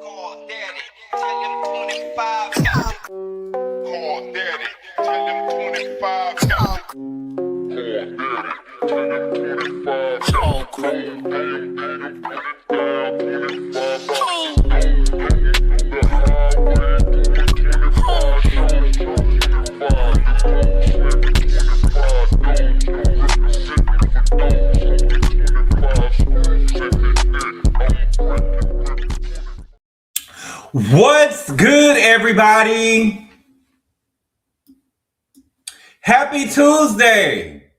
Call daddy, tell him 25 got it. Call daddy, tell him 25 got it. Call daddy, tell him 25 What's good, everybody? Happy Tuesday.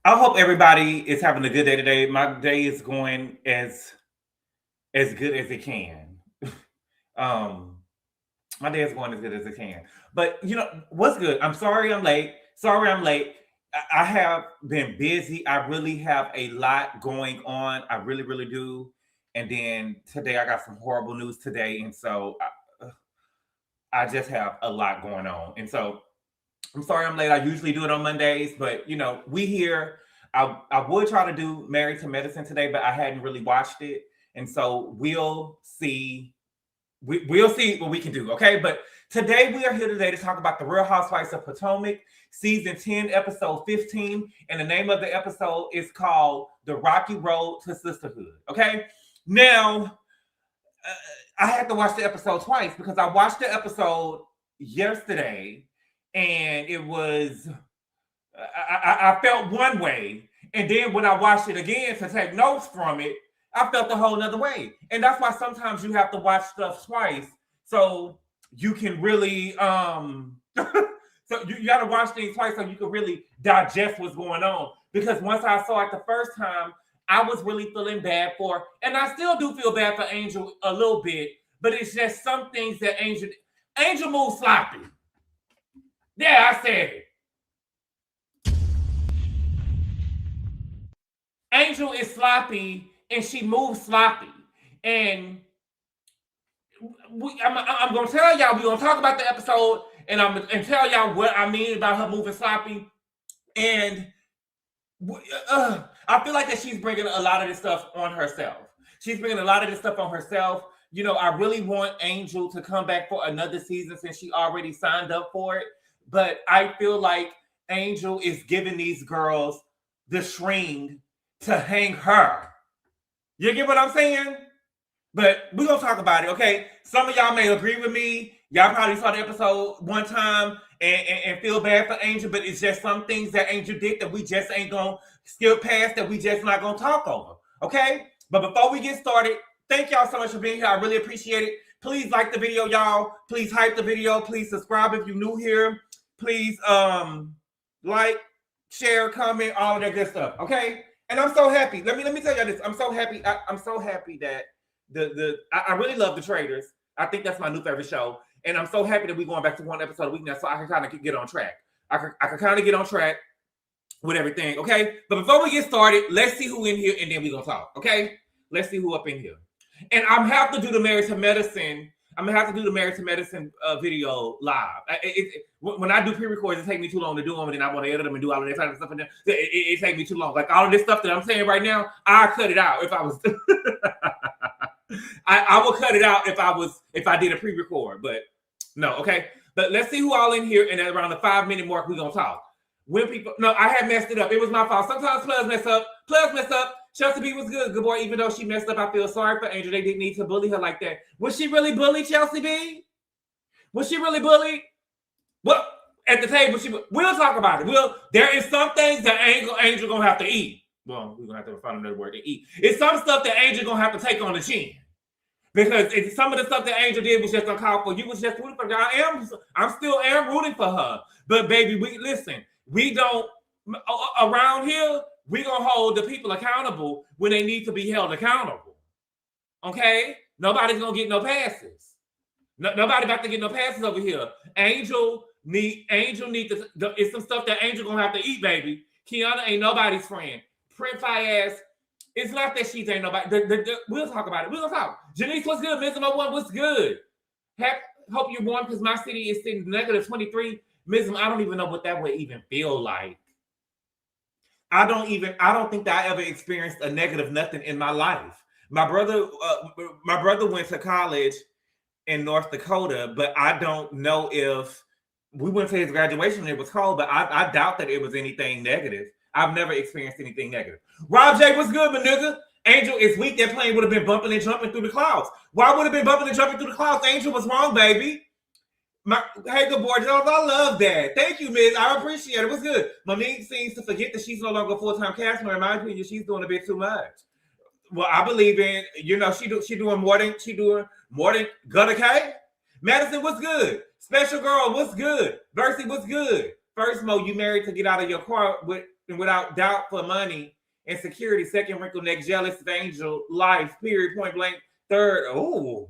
I hope everybody is having a good day today. My day is going as good as it can. My day is going as good as it can. But you know what's good? I'm sorry I'm late. I have been busy. I really have a lot going on. I really do. And then today I got some horrible news today. And so I just have a lot going on. And so I'm sorry I'm late. I usually do it on Mondays, but you know, we here. I would try to do Married to Medicine today, but I hadn't really watched it. And so we'll see. We'll see what we can do. Okay. But today we are here today to talk about the Real Housewives of Potomac, season 10, episode 15. And the name of the episode is called The Rocky Road to Sisterhood. Okay. Now, I had to watch the episode twice because I watched the episode yesterday and it was, I felt one way. And then when I watched it again to take notes from it, I felt a whole nother way. And that's why sometimes you have to watch stuff twice so you can really, so you got to watch things twice so you can really digest what's going on. Because once I saw it the first time, I was really feeling bad for, and I still do feel bad for Angel a little bit, but it's just some things that Angel moves sloppy. Yeah, I said it. Angel is sloppy, and she moves sloppy. And I'm going to tell y'all, we're going to talk about the episode, and I'm going to tell y'all what I mean about her moving sloppy. And I feel like that she's bringing a lot of this stuff on herself. You know, I really want Angel to come back for another season since she already signed up for it. But I feel like Angel is giving these girls the string to hang her. You get what I'm saying? But we're going to talk about it, okay? Some of y'all may agree with me. Y'all probably saw the episode one time and feel bad for Angel, but it's just some things that Angel did that we just ain't going to skip past, that we just not going to talk over, okay? But before we get started, thank y'all so much for being here. I really appreciate it. Please like the video, y'all. Please hype the video. Please subscribe if you're new here. Please like, share, comment, all of that good stuff, okay? And I'm so happy. Let me tell y'all this. I'm so happy. I'm so happy that I really love The Traitors. I think that's my new favorite show. And I'm so happy that we're going back to one episode a week now so I can kind of get on track. I can kind of get on track with everything, okay? But before we get started, let's see who in here and then we're going to talk, okay? Let's see who up in here. And I'm going to have to do the Married to Medicine. I'm going to have to do the Married to Medicine video live. When I do pre-records, it takes me too long to do them, and then I want to edit them and do all of that type of stuff. And then it takes me too long. Like all of this stuff that I'm saying right now, I cut it out if I was... I will cut it out if I did a pre-record, but no, okay. But let's see who all in here, and at around the 5-minute mark, we're gonna talk. When people, no, I had messed it up. It was my fault. Sometimes players mess up. Chelsea B was good boy. Even though she messed up, I feel sorry for Angel. They didn't need to bully her like that. Was she really bullied, Chelsea B? Was she really bullied? Well, at the table, we'll talk about it. There is some things that Angel gonna have to eat. Well, we're gonna have to find another word to eat. It's some stuff that Angel gonna have to take on the chin. Because some of the stuff that Angel did was just uncalled for. You was just rooting for her. I'm still rooting for her. But baby, we don't around here, we gonna hold the people accountable when they need to be held accountable. Okay? Nobody's gonna get no passes. Nobody about to get no passes over here. Angel need to, it's some stuff that Angel gonna have to eat, baby. Kiana ain't nobody's friend. Print fire ass. It's not that she ain't nobody. We'll talk about it. We're gonna talk. Janice, what's good? Ms. 01, what's good? Hope you're warm because my city is sitting -23. Ms. I don't even know what that would even feel like. I don't think that I ever experienced a negative nothing in my life. My brother went to college in North Dakota, but I don't know if we went to his graduation and it was cold, but I doubt that it was anything negative. I've never experienced anything negative. Rob J, what's good, my nigga? Angel, it's weak. That plane would have been bumping and jumping through the clouds. Why would have been bumping and jumping through the clouds? Angel was wrong, baby. Hey, GABOR, I love that. Thank you, Miss. I appreciate it. What's good? Monique seems to forget that she's no longer a full-time cast member. In my opinion, she's doing a bit too much. Well, I believe in, she doing more than Gutter K. Madison, what's good? Special Girl, what's good? Versi, what's good? First, Mo, you married to get out of your car without doubt for money and security. Second, wrinkle neck, jealous of Angel, life, period, point blank. Third, oh,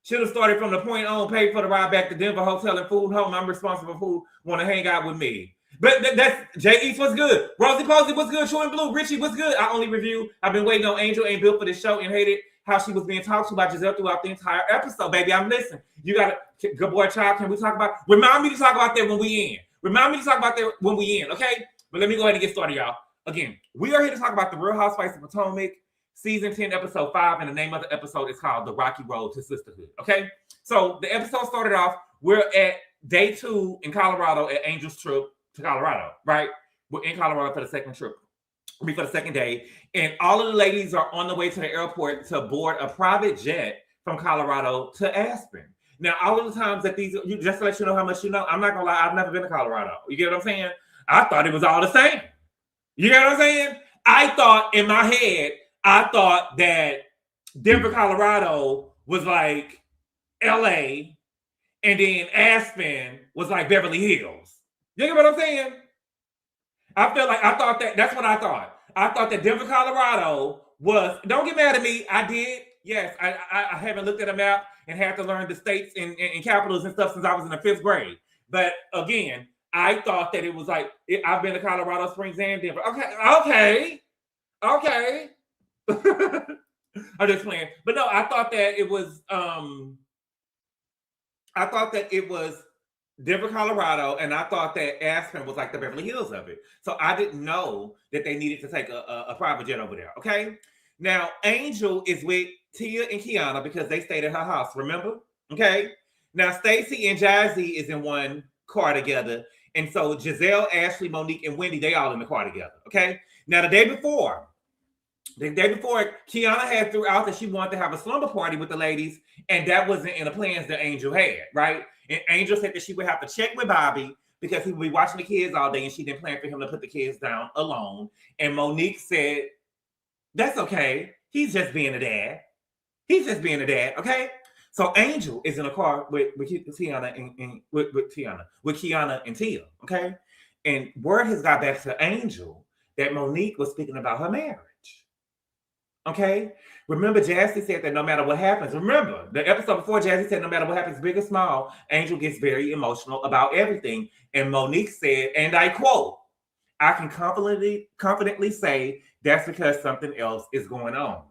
should have started from the point on, paid for the ride back to Denver, hotel and food home. I'm responsible for who want to hang out with me. But that's Jay East, what's good? Rosie Posey, what's good? True and Blue, Richie, what's good? I only review. I've been waiting on Angel, ain't built for this show, and hated how she was being talked to by Gizelle throughout the entire episode. Baby, I'm listening. You got a good boy, child. Can we talk about? Remind me to talk about that when we in. Remind me to talk about that when we in, okay? But let me go ahead and get started, y'all. Again, we are here to talk about the Real Housewives of Potomac, season 10, episode 5, and the name of the episode is called The Rocky Road to Sisterhood, okay? So the episode started off, we're at day 2 in Colorado at Angel's trip to Colorado, right? We're in Colorado for the second trip, for the second day, and all of the ladies are on the way to the airport to board a private jet from Colorado to Aspen. Now, all of the times that just to let you know how much you know, I'm not gonna lie, I've never been to Colorado. You get what I'm saying? I thought it was all the same. You get what I'm saying? I thought in my head, that Denver, Colorado was like LA, and then Aspen was like Beverly Hills. You get what I'm saying? That's what I thought. I thought that Denver, Colorado was, don't get mad at me, I did. Yes, I haven't looked at a map and had to learn the states and capitals and stuff since I was in the 5th grade. But again, I thought that it was like, I've been to Colorado Springs and Denver. Okay. I'm just playing. But no, I thought that it was Denver, Colorado, and I thought that Aspen was like the Beverly Hills of it. So I didn't know that they needed to take a private jet over there, okay? Now, Angel is with Tia and Kiana because they stayed at her house, remember? Okay? Now, Stacey and Jazzy is in one car together, and so Gizelle, Ashley, Monique, and Wendy, they all in the car together, okay? Now, the day before, Kiana had threw out that she wanted to have a slumber party with the ladies, and that wasn't in the plans that Angel had, right? And Angel said that she would have to check with Bobby because he would be watching the kids all day, and she didn't plan for him to put the kids down alone. And Monique said, that's okay. He's just being a dad. Okay? So Angel is in a car with Kiana and Tia, okay? And word has got back to Angel that Monique was speaking about her marriage. Okay? Remember, Jazzy said that no matter what happens, remember, the episode before, Jazzy said no matter what happens, big or small, Angel gets very emotional about everything. And Monique said, and I quote, I can confidently say that's because something else is going on.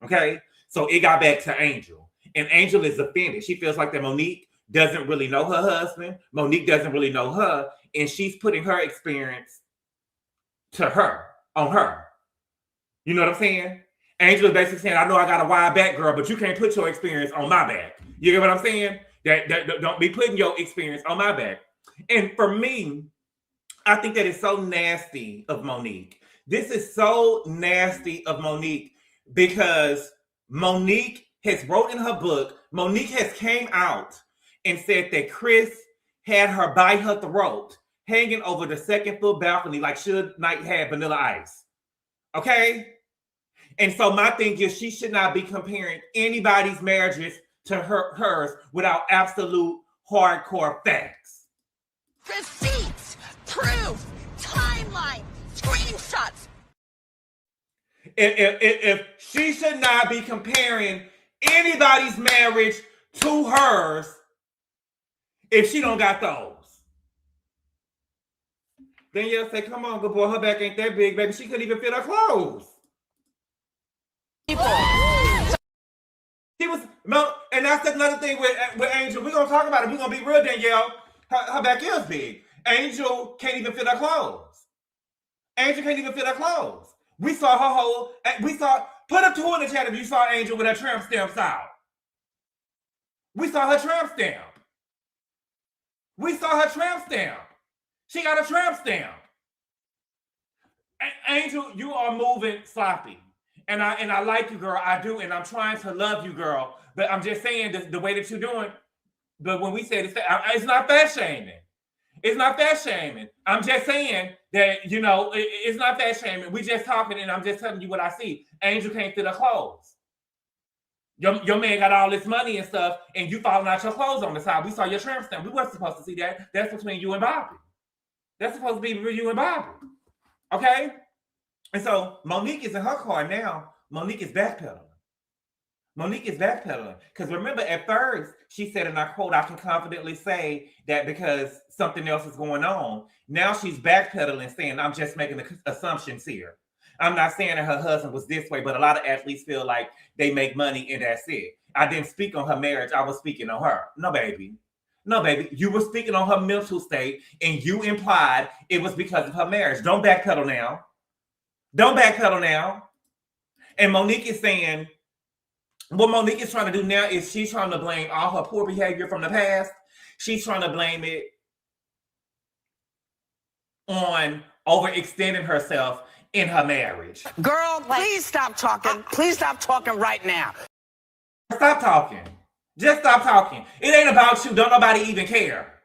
Okay? So it got back to Angel. And Angel is offended. She feels like that Monique doesn't really know her husband. Monique doesn't really know her. And she's putting her experience to her, on her. You know what I'm saying? Angel is basically saying, I know I got a wide back, girl, but you can't put your experience on my back. You get what I'm saying? That don't be putting your experience on my back. And for me, I think that is so nasty of Monique. This is so nasty of Monique because Monique has wrote in her book, Monique has came out and said that Chris had her by her throat, hanging over the 2nd floor balcony like Suge Knight had Vanilla Ice. Okay? And so my thing is she should not be comparing anybody's marriages to hers without absolute hardcore facts. Receipts, proof, timeline, screenshots. If she should not be comparing anybody's marriage to hers if she don't got those. Then you'll say, come on, good boy, her back ain't that big, baby. She couldn't even fit her clothes. She was, and that's another thing with Angel. We're going to talk about it. We're going to be real, Danielle. Her back is big. Angel can't even fit her clothes. We saw her whole, Put a 2 in the chat if you saw Angel with her tramp stamps out. We saw her tramp stamp. We saw her tramp stamp. She got a tramp stamp. Angel, you are moving sloppy. And I like you, girl. I do. And I'm trying to love you, girl. But I'm just saying the way that you're doing. But when we say this, it's not fat shaming. It's not fat shaming. I'm just saying that, it's not fat shaming. We just talking and I'm just telling you what I see. Angel can't fit her clothes. Your man got all this money and stuff, and you falling out your clothes on the side. We saw your tramp stamp. We weren't supposed to see that. That's between you and Bobby. That's supposed to be between you and Bobby. Okay? And so Monique is in her car now. Monique is backpedaling. Because remember, at first, she said, and I quote, I can confidently say that because something else is going on. Now she's backpedaling, saying, I'm just making assumptions here. I'm not saying that her husband was this way, but a lot of athletes feel like they make money and that's it. I didn't speak on her marriage. I was speaking on her. No, baby. You were speaking on her mental state, and you implied it was because of her marriage. Don't backpedal now. And Monique is saying, what Monique is trying to do now is she's trying to blame all her poor behavior from the past. She's trying to blame it on overextending herself in her marriage. Girl, please stop talking. Please stop talking right now. Stop talking. Just stop talking. It ain't about you. Don't nobody even care.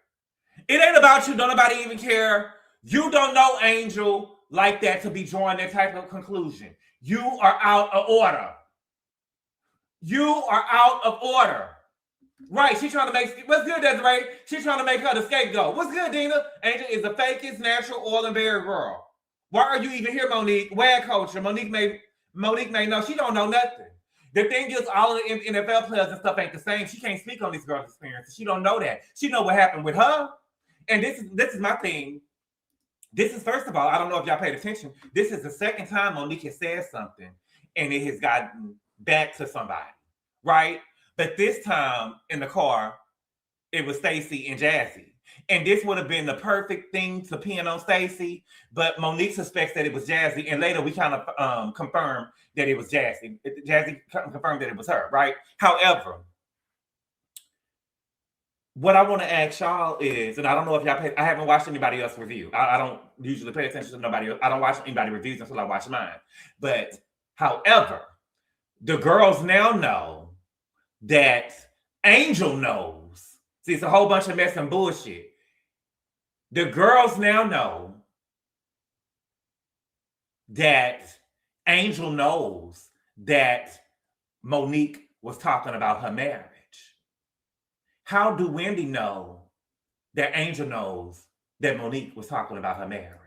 It ain't about you. Don't nobody even care. You don't know Angel like that to be drawing that type of conclusion. You are out of order. Right, she's trying to make, what's good, Desiree? She's trying to make her the scapegoat. What's good, Dina? Angel is the fakest natural oil and berry girl. Why are you even here, Monique? Wag culture. Monique may know. She don't know nothing. The thing is, all of the NFL players and stuff ain't the same. She can't speak on this girl's experiences. She don't know that. She know what happened with her. And this is my thing. This is, first of all, I don't know if y'all paid attention. This is the second time Monique has said something and it has gotten back to somebody, right? But this time in the car, it was Stacey and Jazzy. And this would have been the perfect thing to pin on Stacey, but Monique suspects that it was Jazzy. And later we kind of confirmed that it was Jazzy. Jazzy confirmed that it was her, right? However, what I want to ask y'all is, and I don't know if y'all I haven't watched anybody else review. I don't usually pay attention to nobody else. I don't watch anybody reviews until I watch mine. But however, the girls now know that Angel knows. See, it's a whole bunch of mess and bullshit. The girls now know that Angel knows that Monique was talking about her marriage. How do Wendy know that Angel knows that Monique was talking about her marriage?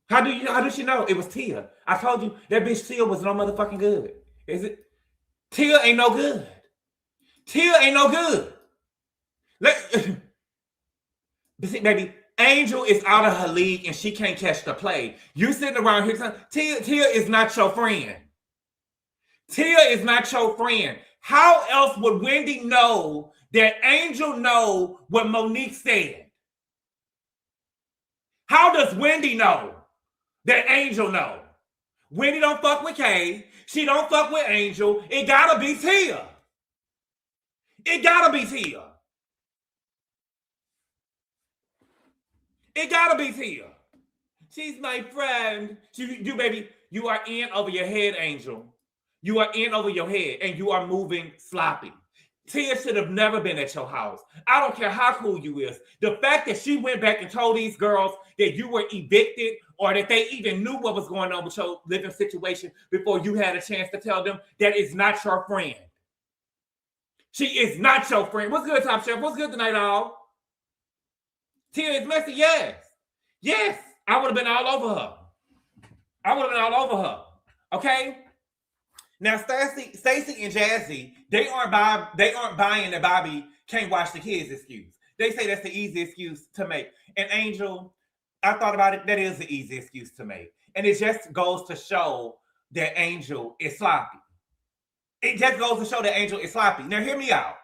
How did she know? It was Tia. I told you that bitch Tia was no motherfucking good. Is it? Tia ain't no good. Tia ain't no good. See, baby, Angel is out of her league and she can't catch the play. You sitting around here saying, Tia is not your friend. Tia is not your friend. How else would Wendy know that Angel know what Monique said? How does Wendy know that Angel know? Wendy don't fuck with Kay. She don't fuck with Angel. It gotta be Tia. It gotta be Tia. It gotta be Tia. She's my friend. You baby, you are in over your head, Angel. You are in over your head and you are moving sloppy. Tia should have never been at your house. I don't care how cool you is. The fact that she went back and told these girls that you were evicted or that they even knew what was going on with your living situation before you had a chance to tell them, that is not your friend. She is not your friend. What's good, Top Chef? What's good tonight, all? Tia is messy, yes. Yes, I would have been all over her. Okay? Now, Stacey and Jazzy, they aren't buying that Bobby can't watch the kids excuse. They say that's the easy excuse to make. And Angel, I thought about it, that is the easy excuse to make. And it just goes to show that Angel is sloppy. It just goes to show that Angel is sloppy. Now, hear me out.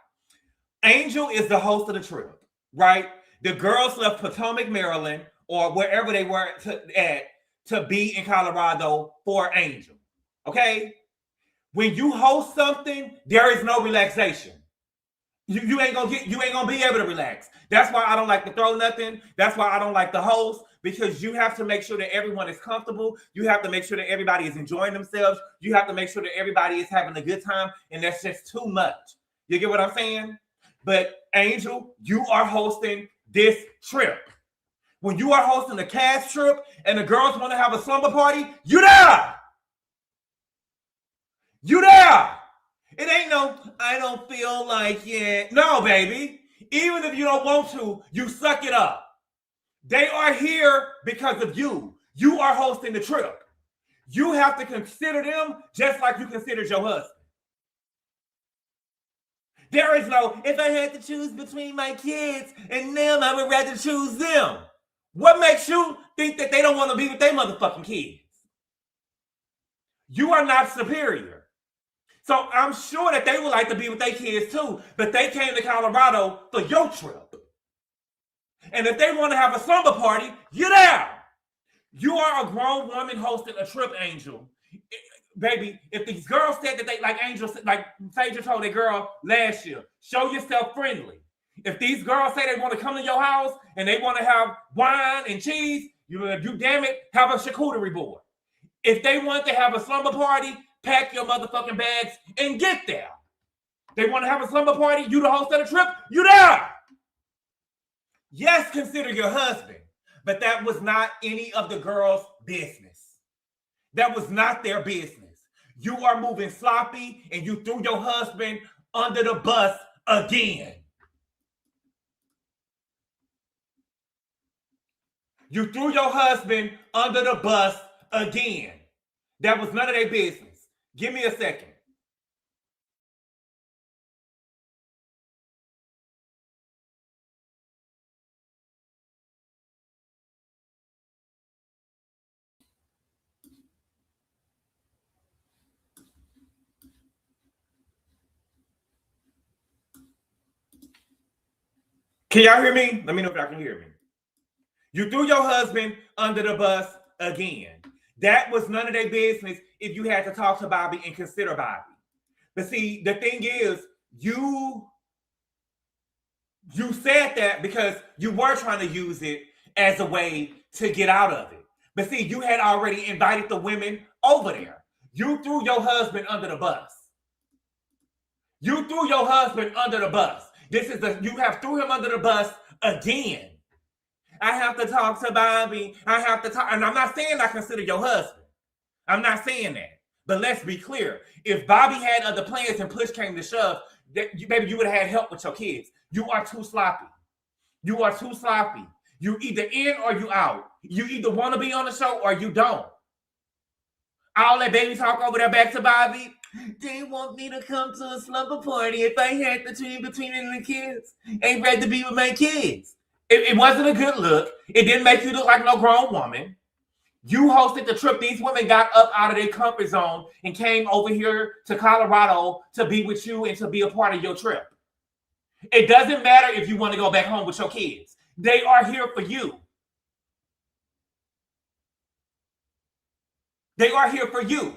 Angel is the host of the trip, right? The girls left Potomac, Maryland, or wherever they were to be in Colorado for Angel. Okay? When you host something, there is no relaxation. You ain't gonna be able to relax. That's why I don't like to throw nothing. That's why I don't like to host, because you have to make sure that everyone is comfortable. You have to make sure that everybody is enjoying themselves. You have to make sure that everybody is having a good time, and that's just too much. You get what I'm saying? But Angel, you are hosting this trip. When you are hosting a cast trip and the girls want to have a slumber party, you there. You there. It ain't no, I don't feel like it. No, baby. Even if you don't want to, you suck it up. They are here because of you. You are hosting the trip. You have to consider them just like you considered your husband. There is no, if I had to choose between my kids and them, I would rather choose them. What makes you think that they don't want to be with their motherfucking kids? You are not superior. So I'm sure that they would like to be with their kids too, but they came to Colorado for your trip. And if they want to have a slumber party, you're there. You are a grown woman hosting a trip, Angel. Baby, if these girls said that they, like Angel, like Phaedra told that girl last year, show yourself friendly. If these girls say they want to come to your house and they want to have wine and cheese, you damn it, have a charcuterie board. If they want to have a slumber party, pack your motherfucking bags and get there. They want to have a slumber party, you the host of the trip, you there. Yes, consider your husband, but that was not any of the girls' business. That was not their business. You are moving sloppy and you threw your husband under the bus again. You threw your husband under the bus again. That was none of their business. Give me a second. Can y'all hear me? Let me know if y'all can hear me. You threw your husband under the bus again. That was none of their business if you had to talk to Bobby and consider Bobby. But see, the thing is, you said that because you were trying to use it as a way to get out of it. But see, you had already invited the women over there. You threw your husband under the bus. You threw your husband under the bus. You have threw him under the bus again. I have to talk to Bobby. I have to talk. And I'm not saying I consider your husband. I'm not saying that. But let's be clear. If Bobby had other plans and push came to shove, maybe you would have had help with your kids. You are too sloppy. You are too sloppy. You either in or you out. You either want to be on the show or you don't. All that baby talk over there back to Bobby. They want me to come to a slumber party if I had to choose between the kids. Ain't ready to be with my kids. It wasn't a good look. It didn't make you look like no grown woman. You hosted the trip. These women got up out of their comfort zone and came over here to Colorado to be with you and to be a part of your trip. It doesn't matter if you want to go back home with your kids. They are here for you. They are here for you.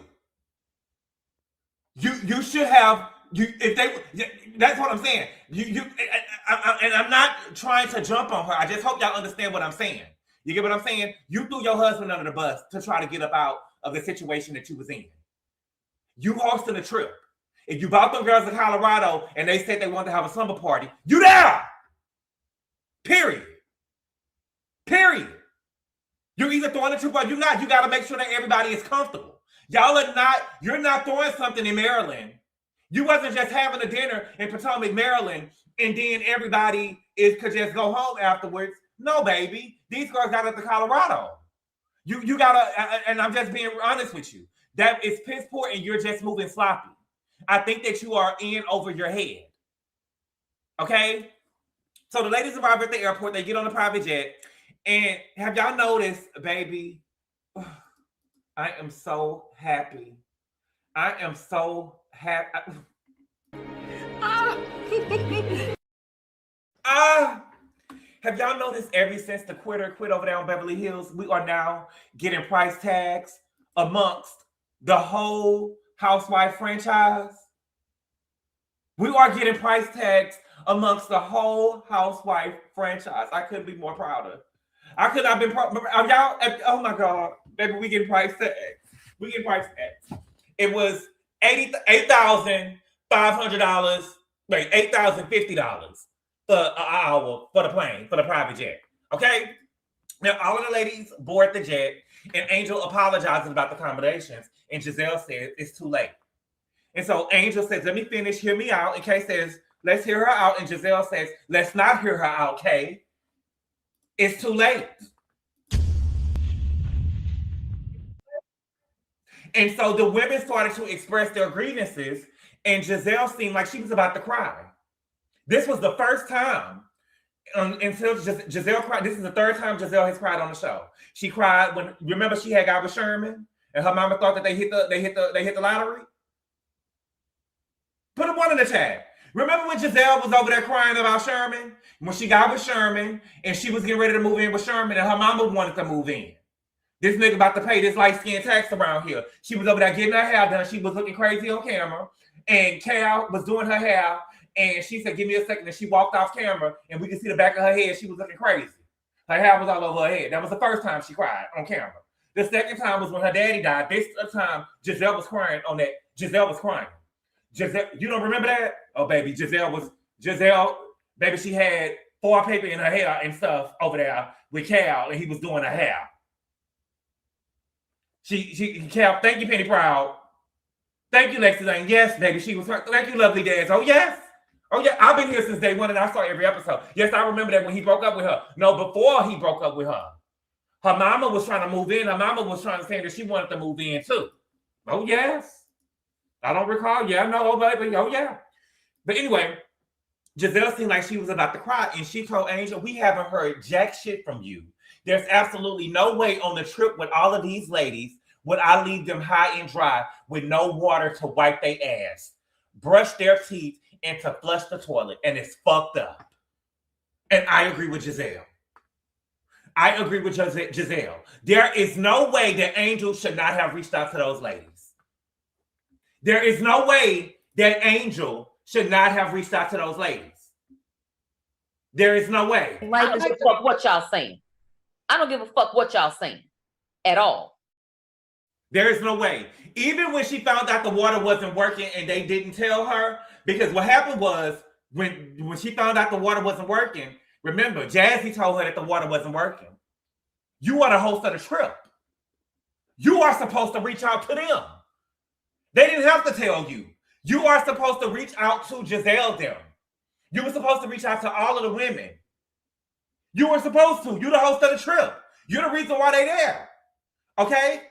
You should have that's what I'm saying. And I'm not trying to jump on her. I just hope y'all understand what I'm saying. You get what I'm saying? You threw your husband under the bus to try to get up out of the situation that you was in. You hosted a trip. If you brought them girls to Colorado and they said they wanted to have a slumber party, you there. Period. You're either throwing the trip or you're not. You got to make sure that everybody is comfortable. You're not throwing something in Maryland. You wasn't just having a dinner in Potomac, Maryland, and then everybody could just go home afterwards. No, baby. These girls got up to Colorado. You gotta, and I'm just being honest with you. That is piss poor and you're just moving sloppy. I think that you are in over your head. Okay? So the ladies arrive at the airport, they get on a private jet, and have y'all noticed, baby, I am so happy. I am so happy. Have y'all noticed ever since the quitter quit over there on Beverly Hills, we are now getting price tags amongst the whole Housewife franchise? We are getting price tags amongst the whole Housewife franchise. I couldn't be more prouder. I could not have been y'all. Oh my God, baby, we getting price tags. We getting price tags. It was $8,500. Wait, $8,050 for an hour for the plane, for the private jet. Okay. Now all of the ladies board the jet, and Angel apologizes about the accommodations, and Gizelle says it's too late. And so Angel says, "Let me finish. Hear me out." And Kay says, "Let's hear her out." And Gizelle says, "Let's not hear her out, Kay. It's too late." And so the women started to express their grievances, and Gizelle seemed like she was about to cry. This was the first time until Gizelle cried. This is the third time Gizelle has cried on the show. She cried when, remember, she had GABOR Sherman, and her mama thought that they hit the lottery. Put a one in the chat. Remember when Gizelle was over there crying about Sherman? When she got with Sherman and she was getting ready to move in with Sherman, and her mama wanted to move in. This nigga about to pay this light-skinned tax around here. She was over there getting her hair done. She was looking crazy on camera. And Cal was doing her hair. And she said, "Give me a second." And she walked off camera. And we could see the back of her head. She was looking crazy. Her hair was all over her head. That was the first time she cried on camera. The second time was when her daddy died. This time, Gizelle was crying on that. Giselle was crying. Giselle, you don't remember that? Oh, baby, Giselle, baby, she had foil paper in her hair and stuff over there with Cal, and he was doing her hair. Cal, thank you, Penny Proud. Thank you, Lexi Lane. Yes, baby, she was her. Thank you, Lovely Dance. Oh, yes. Oh, yeah, I've been here since day one, and I saw every episode. Yes, I remember that when he broke up with her. No, before he broke up with her. Her mama was trying to move in. Her mama was trying to say that she wanted to move in, too. Oh, yes. I don't recall. Yeah, no, baby. Oh, yeah. But anyway, Gizelle seemed like she was about to cry, and she told Angel, "We haven't heard jack shit from you. There's absolutely no way on the trip with all of these ladies would I leave them high and dry with no water to wipe their ass, brush their teeth, and to flush the toilet. And it's fucked up." And I agree with Gizelle. I agree with Gizelle. There is no way that Angel should not have reached out to those ladies. There is no way that Angel should not have reached out to those ladies. There is no way. I don't give a fuck what y'all saying. I don't give a fuck what y'all saying at all. There is no way. Even when she found out the water wasn't working and they didn't tell her, because what happened was when she found out the water wasn't working, remember, Jazzy told her that the water wasn't working. You are the host of the trip. You are supposed to reach out to them. They didn't have to tell you. You are supposed to reach out to Gizelle them. You were supposed to reach out to all of the women. You were supposed to. You're the host of the trip. You're the reason why they're there. Okay?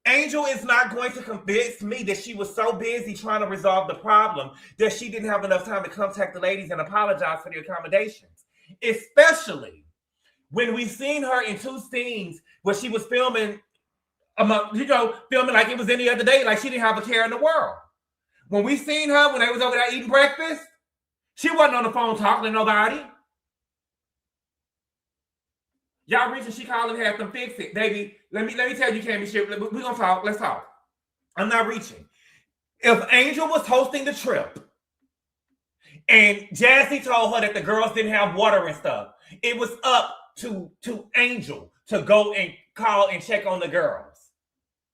Angel is not going to convince me that she was so busy trying to resolve the problem that she didn't have enough time to contact the ladies and apologize for the accommodations. Especially when we've seen her in two scenes where she was filming, filming like it was any other day, like she didn't have a care in the world. When we seen her when they was over there eating breakfast, she wasn't on the phone talking to nobody. Y'all reaching, she called and had them fix it. Baby, let me tell you, Cammy, shit, we're gonna talk. Let's talk. I'm not reaching. If Angel was hosting the trip and Jazzy told her that the girls didn't have water and stuff, it was up to Angel to go and call and check on the girls.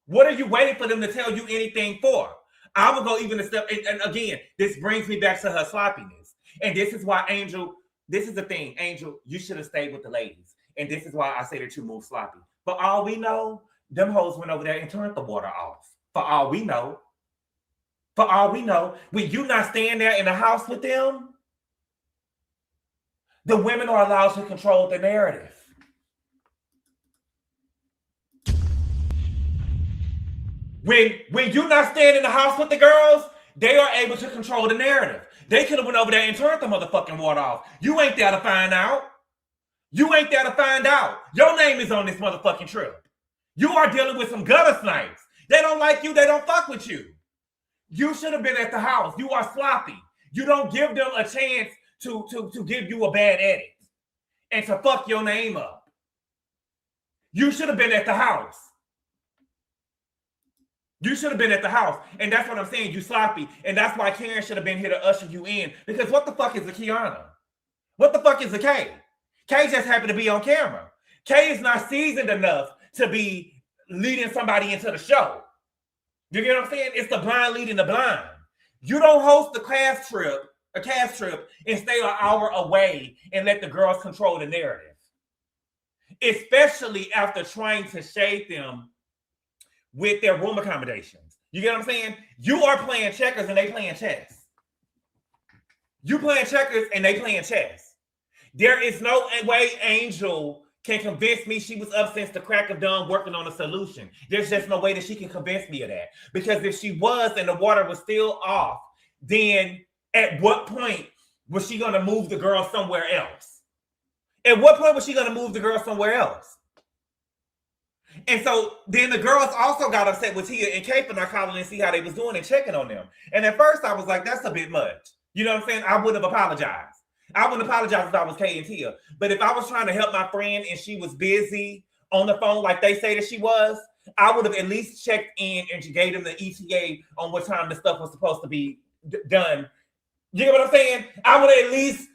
What are you waiting for them to tell you anything for? I would go even a step, and again, this brings me back to her sloppiness. And this is why Angel, this is the thing, Angel, you should have stayed with the ladies. And this is why I say that you move sloppy. For all we know, them hoes went over there and turned the water off. For all we know. For all we know, when you not staying there in the house with them, the women are allowed to control the narrative. When you're not staying in the house with the girls, they are able to control the narrative. They could have went over there and turned the motherfucking water off. You ain't there to find out. You ain't there to find out. Your name is on this motherfucking trip. You are dealing with some gutter snipes. They don't like you. They don't fuck with you. You should have been at the house. You are sloppy. You don't give them a chance to give you a bad edit. and to fuck your name up. You should have been at the house. You should have been at the house. And that's what I'm saying. You sloppy. And that's why Karen should have been here to usher you in. Because what the fuck is a Kiana? What the fuck is a Kay? Kay just happened to be on camera. Kay is not seasoned enough to be leading somebody into the show. You get what I'm saying? It's the blind leading the blind. You don't host a cast trip, and stay an hour away and let the girls control the narrative. Especially after trying to shade them with their room accommodations. You get what I'm saying? You are playing checkers and they playing chess. You playing checkers and they playing chess. There is no way Angel can convince me she was up since the crack of dawn working on a solution. There's just no way that she can convince me of that. Because if she was and the water was still off, then at what point was she going to move the girl somewhere else? At what point was she going to move the girl somewhere else? And so then the girls also got upset with Tia and Kay for not calling and see how they was doing and checking on them. And at first I was like, that's a bit much. You know what I'm saying? I would have apologized. I wouldn't apologize if I was Kay and Tia. But if I was trying to help my friend and she was busy on the phone like they say that she was, I would have at least checked in and gave them the ETA on what time the stuff was supposed to be done. You get what I'm saying? I would have at least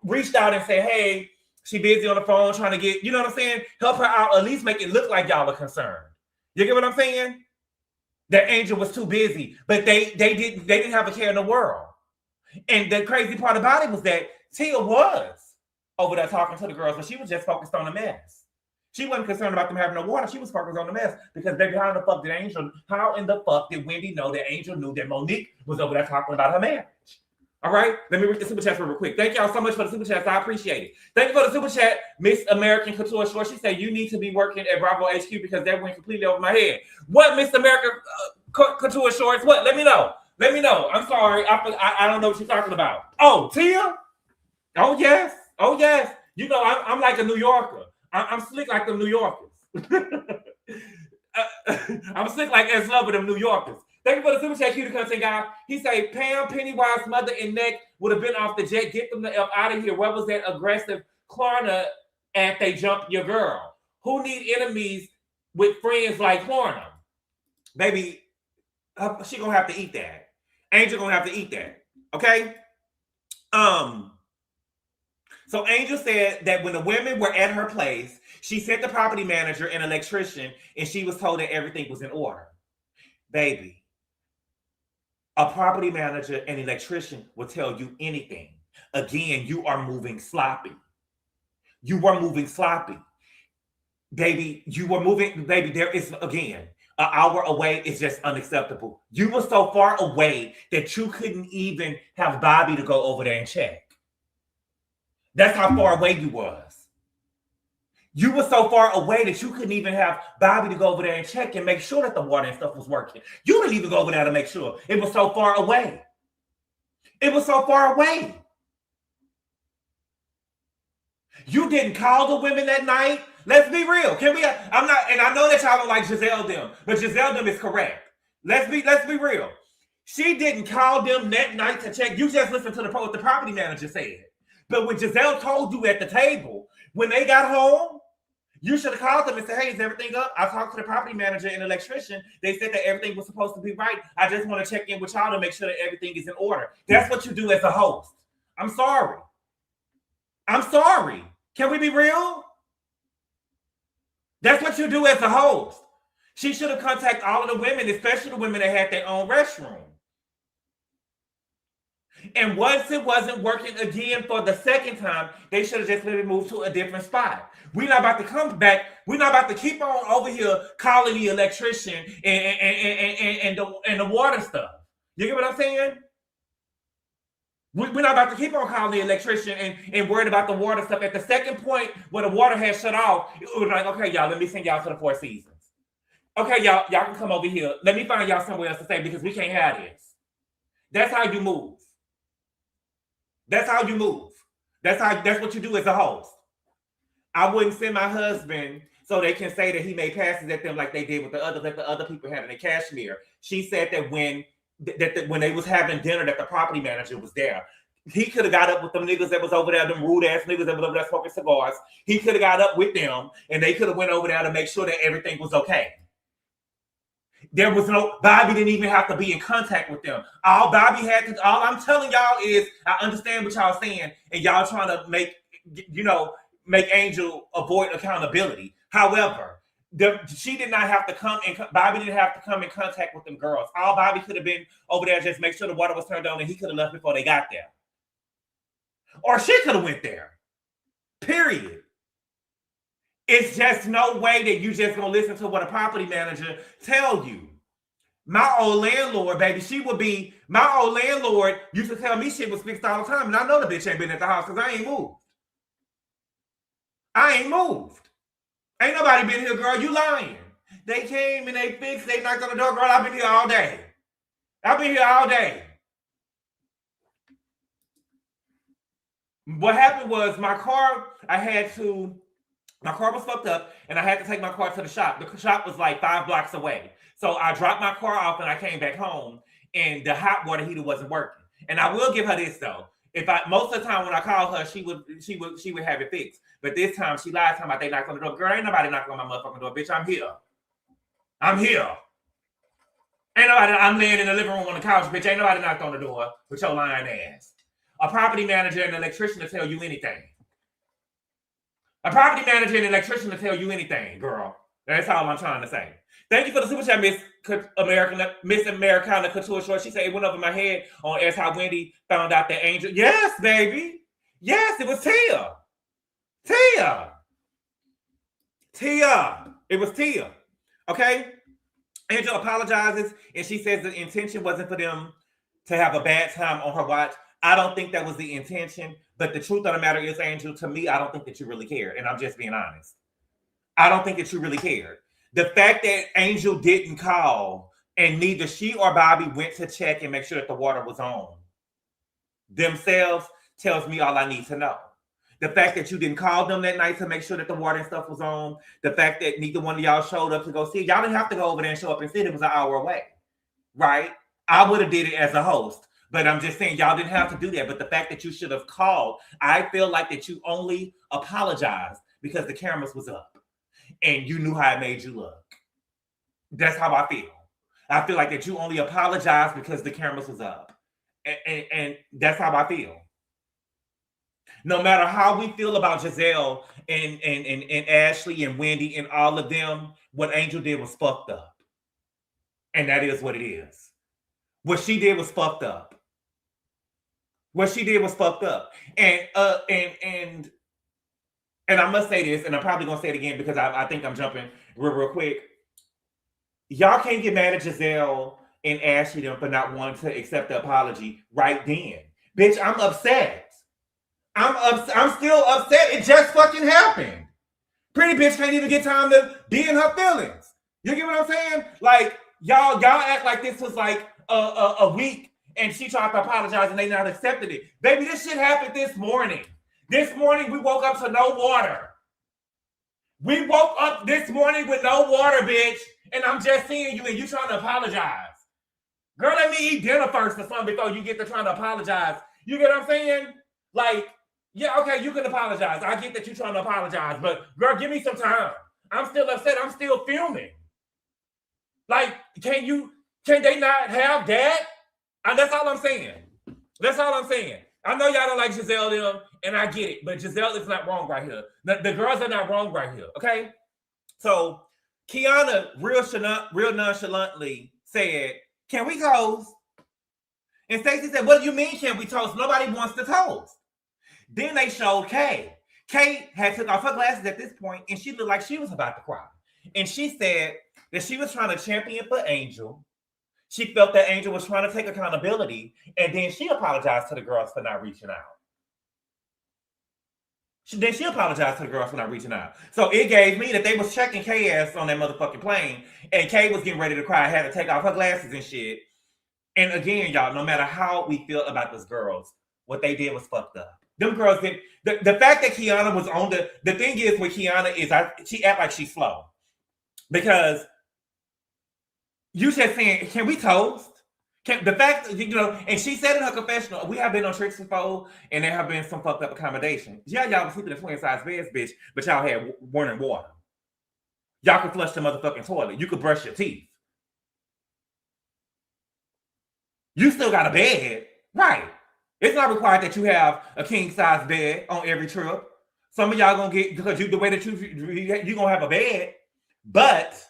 reached out and said, hey, she busy on the phone trying to get, you know what I'm saying? Help her out, at least make it look like y'all are concerned. You get what I'm saying? That Angel was too busy, but they didn't have a care in the world. And the crazy part about it was that Tia was over there talking to the girls, but she was just focused on the mess. She wasn't concerned about them having no water. She was focused on the mess because, baby, how in the fuck did Wendy know that Angel knew that Monique was over there talking about her marriage? All right, let me read the super chat real quick. Thank y'all so much for the super chats. I appreciate it. Thank you for the super chat, Miss American Couture Short. She said you need to be working at Bravo HQ because that went completely over my head. What, Miss American Couture Shorts? What? Let me know. Let me know. I'm sorry. I don't know what you're talking about. Oh, Tia? Oh, yes. Oh, yes. You know, I'm like a New Yorker. I'm slick like the New Yorkers. I'm slick like S10 with them New Yorkers. Thank you for the super chat, cutie content guy. He say Pam, Pennywise, mother, and neck would have been off the jet. Get them the F out of here. Where was that aggressive Klarna at they jumped your girl? Who need enemies with friends like Klarna? Baby, she gonna have to eat that. Angel gonna have to eat that. Okay? So Angel said that when the women were at her place, she sent the property manager and electrician, and she was told that everything was in order. Baby, a property manager and electrician will tell you anything. Again, you are moving sloppy. You were moving sloppy. Baby, you were moving, baby, there is, again, an hour away is just unacceptable. You were so far away that you couldn't even have Bobby to go over there and check. That's how far away you was. You were so far away that you couldn't even have Bobby to go over there and check and make sure that the water and stuff was working. You didn't even go over there to make sure. It was so far away. It was so far away. You didn't call the women that night. Let's be real. Can we? I'm not, and I know that y'all don't like Gizelle them, but Gizelle them is correct. Let's be real. She didn't call them that night to check. You just listened to what the property manager said. But when Gizelle told you at the table, when they got home, you should have called them and said, hey, is everything up? I talked to the property manager and electrician. They said that everything was supposed to be right. I just want to check in with y'all to make sure that everything is in order. That's what you do as a host. I'm sorry. I'm sorry. Can we be real? That's what you do as a host. She should have contacted all of the women, especially the women that had their own restroom. And once it wasn't working again for the second time, they should have just let it move to a different spot. We're not about to come back. We're not about to keep on over here calling the electrician and the water stuff. You get what I'm saying? We're not about to keep on calling the electrician and worried about the water stuff. At the second point where the water had shut off, it was like, okay, y'all, let me send y'all to the Four Seasons. Okay, y'all can come over here. Let me find y'all somewhere else to stay because we can't have this. That's how you move. That's how you move. That's what you do as a host. I wouldn't send my husband so they can say that he made passes at them like they did with the other people having in Kashmir. She said that when they was having dinner, that the property manager was there. He could have got up with them niggas that was over there, them rude ass niggas that was over there smoking cigars. He could have got up with them, and they could have went over there to make sure that everything was okay. There was no, Bobby didn't even have to be in contact with them. All Bobby had to, all I'm telling y'all is, I understand what y'all saying, and y'all trying to make, make Angel avoid accountability. However, she did not have to come in, Bobby didn't have to come in contact with them girls. All Bobby could have been over there just make sure the water was turned on, and he could have left before they got there. Or she could have went there. Period. It's just no way that you just gonna listen to what a property manager tell you. My old landlord, baby, my old landlord used to tell me shit was fixed all the time, and I know the bitch ain't been at the house because I ain't moved. I ain't moved. Ain't nobody been here, girl. You lying. They came and they fixed, they knocked on the door, girl. I've been here all day. I've been here all day. What happened was my car was fucked up and I had to take my car to the shop. The shop was like 5 blocks away. So I dropped my car off and I came back home and the hot water heater wasn't working. And I will give her this though. Most of the time when I call her, she would have it fixed. But this time she lied talking about they knocked on the door. Girl, ain't nobody knocking on my motherfucking door, bitch. I'm here. I'm here. Ain't nobody, I'm laying in the living room on the couch, bitch. Ain't nobody knocked on the door with your lying ass. A property manager and an electrician to tell you anything. A property manager and an electrician to tell you anything, girl. That's all I'm trying to say. Thank you for the super chat, Miss Americana Couture Short. She said it went over my head on as how Wendy found out the Angel. Yes, baby. Yes, it was Tia. It was Tia. Okay? Angel apologizes, and she says the intention wasn't for them to have a bad time on her watch. I don't think that was the intention, but the truth of the matter is, Angel, to me, I don't think that you really cared, and I'm just being honest. I don't think that you really cared. The fact that Angel didn't call, and neither she or Bobby went to check and make sure that the water was on themselves tells me all I need to know. The fact that you didn't call them that night to make sure that the water and stuff was on, the fact that neither one of y'all showed up to go see it, y'all didn't have to go over there and show up and see it. It was an hour away, right? I would have did it as a host. But I'm just saying, y'all didn't have to do that. But the fact that you should have called, I feel like that you only apologized because the cameras was up and you knew how it made you look. That's how I feel. I feel like that you only apologized because the cameras was up. And that's how I feel. No matter how we feel about Gizelle and Ashley and Wendy and all of them, what Angel did was fucked up. And that is what it is. What she did was fucked up. What she did was fucked up. And I must say this, and I'm probably gonna say it again because I think I'm jumping real quick. Y'all can't get mad at Gizelle and Ashley them for not wanting to accept the apology right then. Bitch, I'm upset. I'm still upset. It just fucking happened. Pretty bitch can't even get time to be in her feelings. You get what I'm saying? Like, y'all act like this was like a week and she tried to apologize and they not accepted it. Baby, this shit happened this morning. This morning we woke up to no water. We woke up this morning with no water, bitch. And I'm just seeing you and you trying to apologize. Girl, let me eat dinner first or something before you get to trying to apologize. You get what I'm saying? Like, yeah, okay, you can apologize. I get that you're trying to apologize, but girl, give me some time. I'm still upset. I'm still filming. Like, can they not have that? And that's all I'm saying. That's all I'm saying. I know y'all don't like Gizelle them, and I get it, but Gizelle is not wrong right here. The girls are not wrong right here, okay? So Kiana real nonchalantly said, can we toast? And Stacey said, what do you mean can we toast? Nobody wants to toast. Then they showed Kay. Kay had took off her glasses at this point, and she looked like she was about to cry. And she said that she was trying to champion for Angel. She felt that Angel was trying to take accountability, and then she apologized to the girls for not reaching out. She apologized to the girls for not reaching out. So it gave me that they was checking Kay ass on that motherfucking plane, and Kay was getting ready to cry, had to take off her glasses and shit. And again, y'all, no matter how we feel about those girls, what they did was fucked up. Them girls did. The fact that Kiana was on the thing is with Kiana is she act like she's slow. Because you just saying, can we toast? The fact that, and she said in her confessional, we have been on trips before, and there have been some fucked up accommodations. Yeah, y'all was sleeping in twin size beds, bitch, but y'all had running water. Y'all could flush the motherfucking toilet. You could brush your teeth. You still got a bed, right? It's not required that you have a king size bed on every trip. Some of y'all gonna get, because the way that you gonna have a bed, but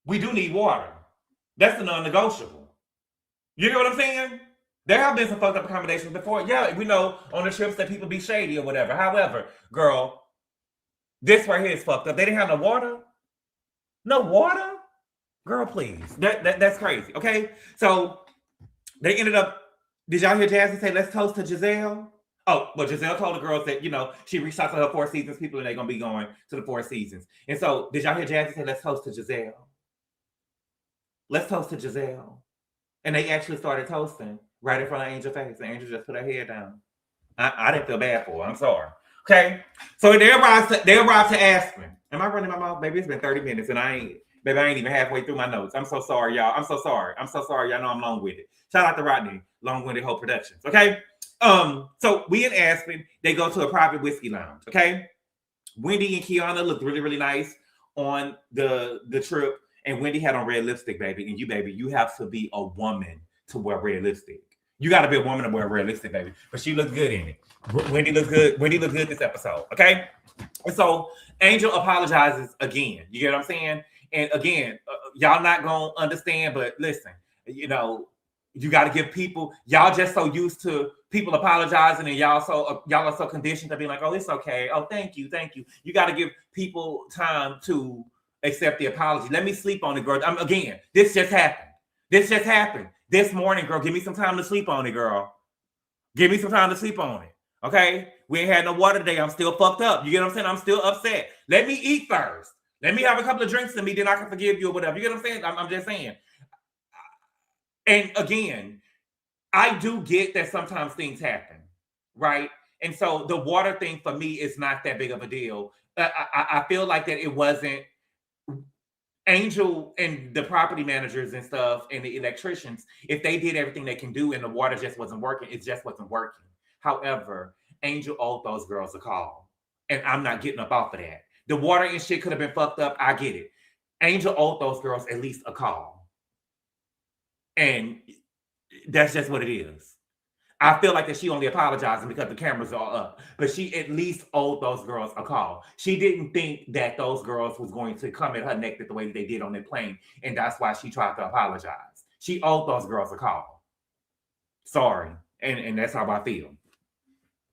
we do need water. That's a non-negotiable. You know what I'm saying? There have been some fucked up accommodations before. Yeah, we know on the trips that people be shady or whatever. However, girl, this right here is fucked up. They didn't have no water. No water? Girl, please. That's crazy. Okay. So they ended up. Did y'all hear Jazzy say, let's toast to Gizelle? Oh, well, Gizelle told the girls that, she reached out to her Four Seasons people and they're going to be going to the Four Seasons. And so, did y'all hear Jazzy say, let's toast to Gizelle? Let's toast to Gizelle. And they actually started toasting right in front of Angel's face. And Angel just put her head down. I didn't feel bad for her. I'm sorry. Okay? So they arrived to Aspen. Am I running my mouth? Baby, it's been 30 minutes and I ain't even halfway through my notes. I'm so sorry, y'all. I'm so sorry. Y'all know I'm long-winded. Shout out to Rodney, Long-Winded Hope Productions. Okay? So we in Aspen, they go to a private whiskey lounge. Okay? Wendy and Kiana looked really, really nice on the trip. And Wendy had on red lipstick, baby. And you have to be a woman to wear red lipstick. You got to be a woman to wear red lipstick, baby. But she looked good in it. Wendy looked good. Wendy looked good this episode. Okay? And so Angel apologizes again. You get what I'm saying? And again, y'all not going to understand, but listen, you got to give people, y'all just so used to people apologizing and y'all are so conditioned to be like, oh, it's okay. Oh, thank you. You got to give people time to accept the apology. Let me sleep on it, girl. Again, this just happened. This morning, girl. Give me some time to sleep on it, girl. Give me some time to sleep on it. Okay? We ain't had no water today. I'm still fucked up. You get what I'm saying? I'm still upset. Let me eat first. Let me have a couple of drinks in me, then I can forgive you or whatever. You get what I'm saying? I'm just saying. And again, I do get that sometimes things happen, right? And so the water thing for me is not that big of a deal. I feel like that it wasn't Angel and the property managers and stuff and the electricians, if they did everything they can do and the water just wasn't working, it just wasn't working. However, Angel owed those girls a call. And I'm not getting up off of that. The water and shit could have been fucked up. I get it. Angel owed those girls at least a call. And that's just what it is. I feel like that she only apologizing because the cameras are up. But she at least owed those girls a call. She didn't think that those girls was going to come at her neck the way that they did on the plane. And that's why she tried to apologize. She owed those girls a call. Sorry. And that's how I feel.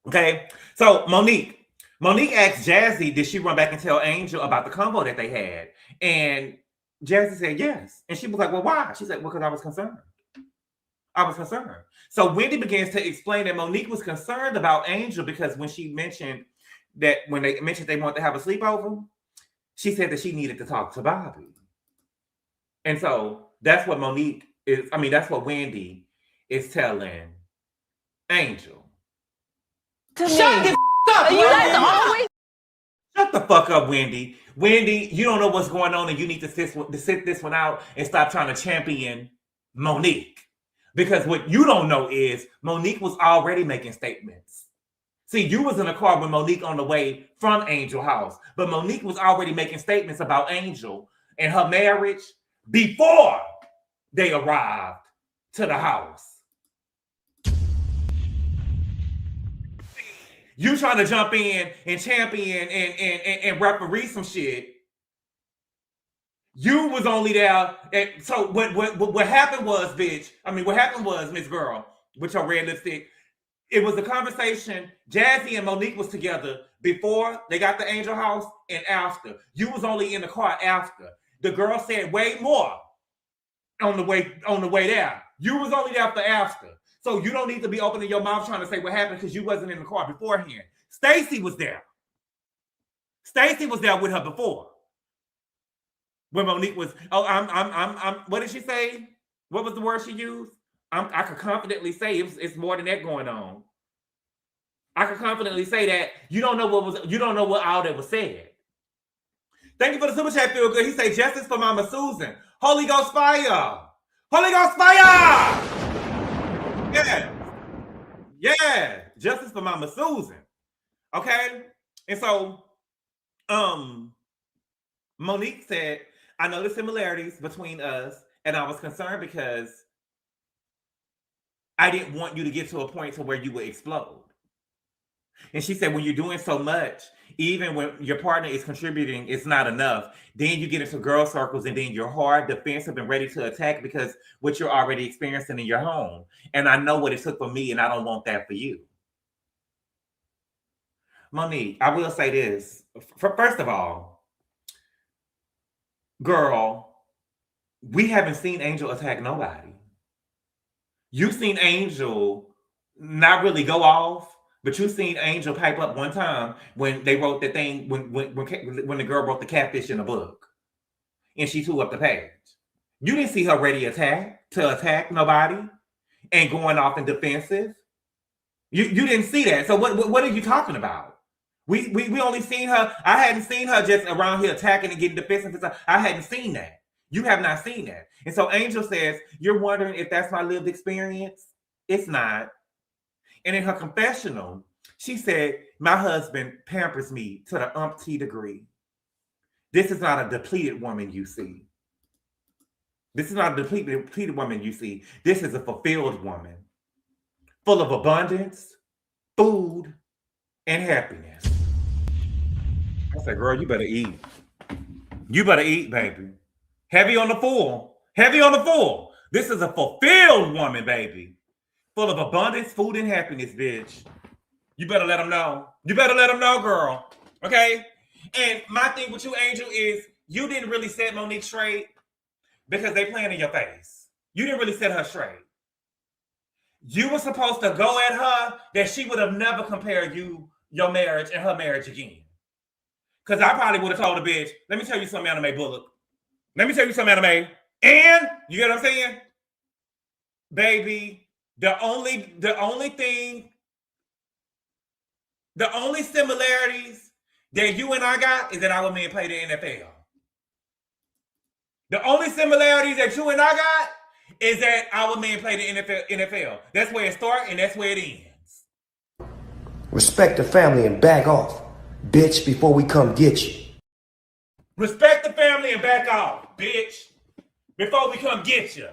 Okay? So Monique asked Jazzy, did she run back and tell Angel about the combo that they had? And Jazzy said yes. And she was like, well, why? She said, well, because I was concerned. So Wendy begins to explain that Monique was concerned about Angel because when they mentioned they wanted to have a sleepover, she said that she needed to talk to Bobby. And so that's what that's what Wendy is telling Angel. Shut the up, Wendy. Shut the fuck up, Wendy. Wendy, you don't know what's going on and you need to sit this one out and stop trying to champion Monique. Because what you don't know is Monique was already making statements. See, you was in a car with Monique on the way from Angel house, but Monique was already making statements about Angel and her marriage before they arrived to the house. You trying to jump in and champion and referee some shit. You was only there. So what happened was, bitch. What happened was, Miss Girl, with your red lipstick, it was a conversation. Jazzy and Monique was together before they got the Angel house and after. You was only in the car after. The girl said way more on the way there. You was only there for after. So you don't need to be opening your mouth trying to say what happened because you wasn't in the car beforehand. Stacy was there. Stacy was there with her before. When Monique was, what did she say? What was the word she used? I could confidently say it's more than that going on. I could confidently say that you don't know what all that was said. Thank you for the super chat, feel good. He said, justice for Mama Susan. Holy Ghost fire. Holy Ghost fire! Yeah. Yeah. Justice for Mama Susan. Okay? And so, Monique said, I know the similarities between us, and I was concerned because I didn't want you to get to a point to where you would explode. And she said, when you're doing so much, even when your partner is contributing, it's not enough. Then you get into girl circles and then you're hard, defensive, and ready to attack because what you're already experiencing in your home. And I know what it took for me, and I don't want that for you. Monique, I will say this. First of all, girl, we haven't seen Angel attack nobody. You've seen Angel not really go off, but you've seen Angel pipe up one time when they wrote the thing, when the girl wrote the catfish in the book, and she threw up the page. You didn't see her ready to attack nobody and going off in defensive. You didn't see that. So what are you talking about? We only seen her. I hadn't seen her just around here attacking and getting defensive. I hadn't seen that. You have not seen that. And so Angel says, you're wondering if that's my lived experience? It's not. And in her confessional, she said, my husband pampers me to the umpty degree. This is not a depleted woman you see. This is not a depleted woman you see. This is a fulfilled woman, full of abundance, food, and happiness. I said, girl, you better eat. You better eat, baby. Heavy on the full. Heavy on the full. This is a fulfilled woman, baby. Full of abundance, food, and happiness, bitch. You better let them know. You better let them know, girl. Okay? And my thing with you, Angel, is you didn't really set Monique straight because they playing in your face. You didn't really set her straight. You were supposed to go at her that she would have never compared your marriage and her marriage again. Because I probably would have told the bitch, let me tell you something, Anime Bullock. Let me tell you something, Anime. And, you get what I'm saying? Baby, the only similarities that you and I got is that our men play the NFL. The only similarities that you and I got is that our men play the NFL. That's where it starts and that's where it ends. Respect the family and back off, bitch, before we come get you. Respect the family and back off, bitch, before we come get you.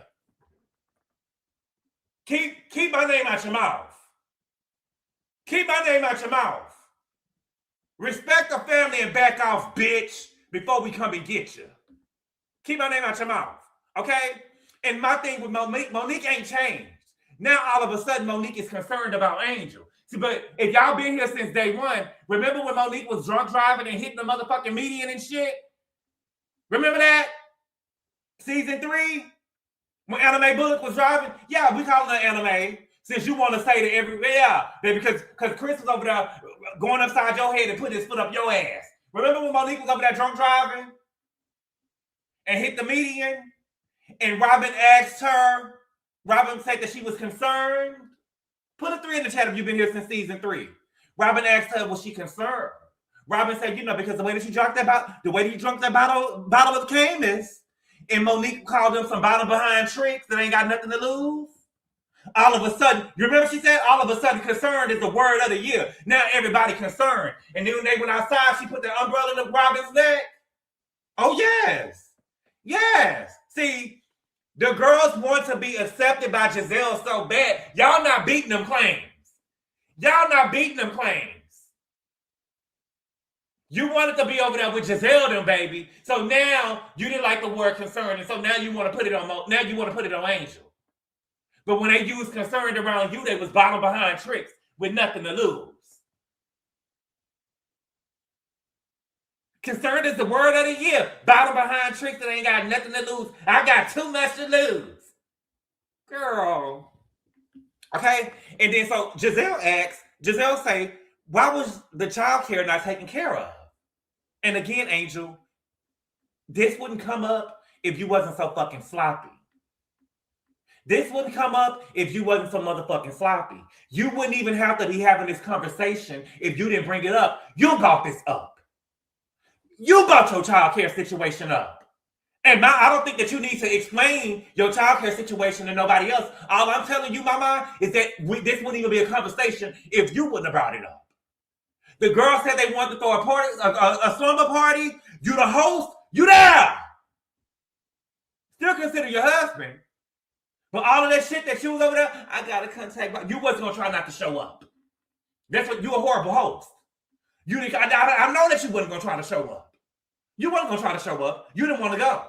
Keep my name out your mouth. Keep my name out your mouth. Respect the family and back off, bitch, before we come and get you. Keep my name out your mouth, okay? And my thing with Monique ain't changed. Now, all of a sudden, Monique is concerned about Angel. See, but if y'all been here since day one, remember when Monique was drunk driving and hitting the motherfucking median and shit? Remember that? Season 3? When Anime Bullock was driving? Yeah, we call her Anime. Since you want to say to everywhere, yeah, because Chris was over there going upside your head and putting his foot up your ass. Remember when Monique was over there drunk driving and hit the median? And Robin said that she was concerned. Put a 3 in the chat if you've been here since season 3. Robin asked her, was she concerned? Robin said, because the way that you drank that bottle of Camus, and Monique called them some bottom behind tricks that ain't got nothing to lose. All of a sudden, you remember she said, all of a sudden, concerned is the word of the year. Now everybody concerned. And then when they went outside, she put the umbrella in Robin's neck. Oh, yes. Yes. See, the girls want to be accepted by Gizelle so bad. Y'all not beating them claims. Y'all not beating them claims. You wanted to be over there with Gizelle, them baby. So now you didn't like the word concerned, and so now you want to put it on Angel. But when they used concerned around you, they was bottom behind tricks with nothing to lose. Concerned is the word of the year. Bottom behind tricks that ain't got nothing to lose. I got too much to lose. Girl. Okay? And then so Gizelle say, why was the child care not taken care of? And again, Angel, this wouldn't come up if you wasn't so fucking sloppy. This wouldn't come up if you wasn't so motherfucking sloppy. You wouldn't even have to be having this conversation if you didn't bring it up. You brought this up. You brought your child care situation up. And I don't think that you need to explain your childcare situation to nobody else. All I'm telling you, Mama, is that this wouldn't even be a conversation if you wouldn't have brought it up. The girls said they wanted to throw a party, a slumber party. You the host, you there. Still consider your husband. But all of that shit that you was over there, I got to contact. You wasn't going to try not to show up. That's what, you a horrible host. I know that you wasn't going to try to show up. You wasn't going to try to show up. You didn't want to go.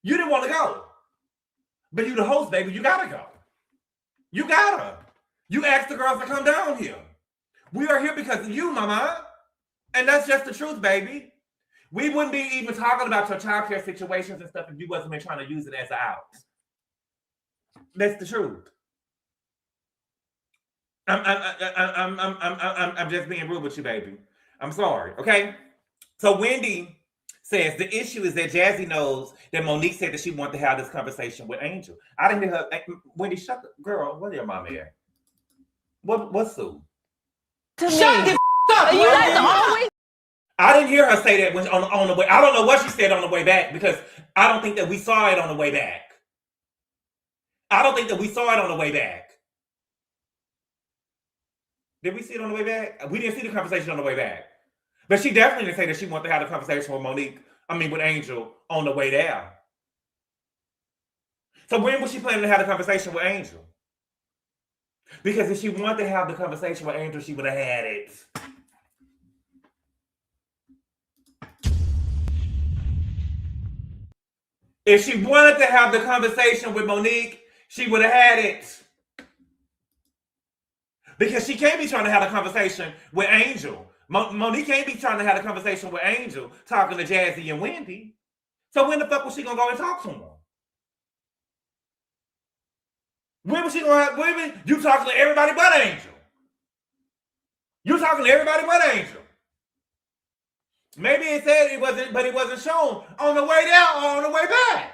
You didn't want to go. But you the host, baby. You got to go. You got to. You asked the girls to come down here. We are here because of you, Mama. And that's just the truth, baby. We wouldn't be even talking about your childcare situations and stuff if you wasn't trying to use it as an out. That's the truth. I'm just being rude with you, baby. I'm sorry, okay? So Wendy says the issue is that Jazzy knows that Monique said that she wanted to have this conversation with Angel. I didn't hear her. Wendy, shut the girl. What are your mom at? What's Sue? Shut the up. You guys always. I didn't hear her say that when on the way. I don't know what she said on the way back because I don't think that we saw it on the way back. I don't think that we saw it on the way back. Did we see it on the way back? We didn't see the conversation on the way back. But she definitely didn't say that she wanted to have a conversation with with Angel on the way there. So when was she planning to have the conversation with Angel? Because if she wanted to have the conversation with Angel, she would have had it. If she wanted to have the conversation with Monique, she would have had it. Because she can't be trying to have a conversation with Angel. Monique can't be trying to have a conversation with Angel talking to Jazzy and Wendy. So when the fuck was she going to go and talk to him? When was she going to have women? You talking to everybody but Angel. You talking to everybody but Angel. Maybe it said it wasn't, but it wasn't shown on the way there or on the way back.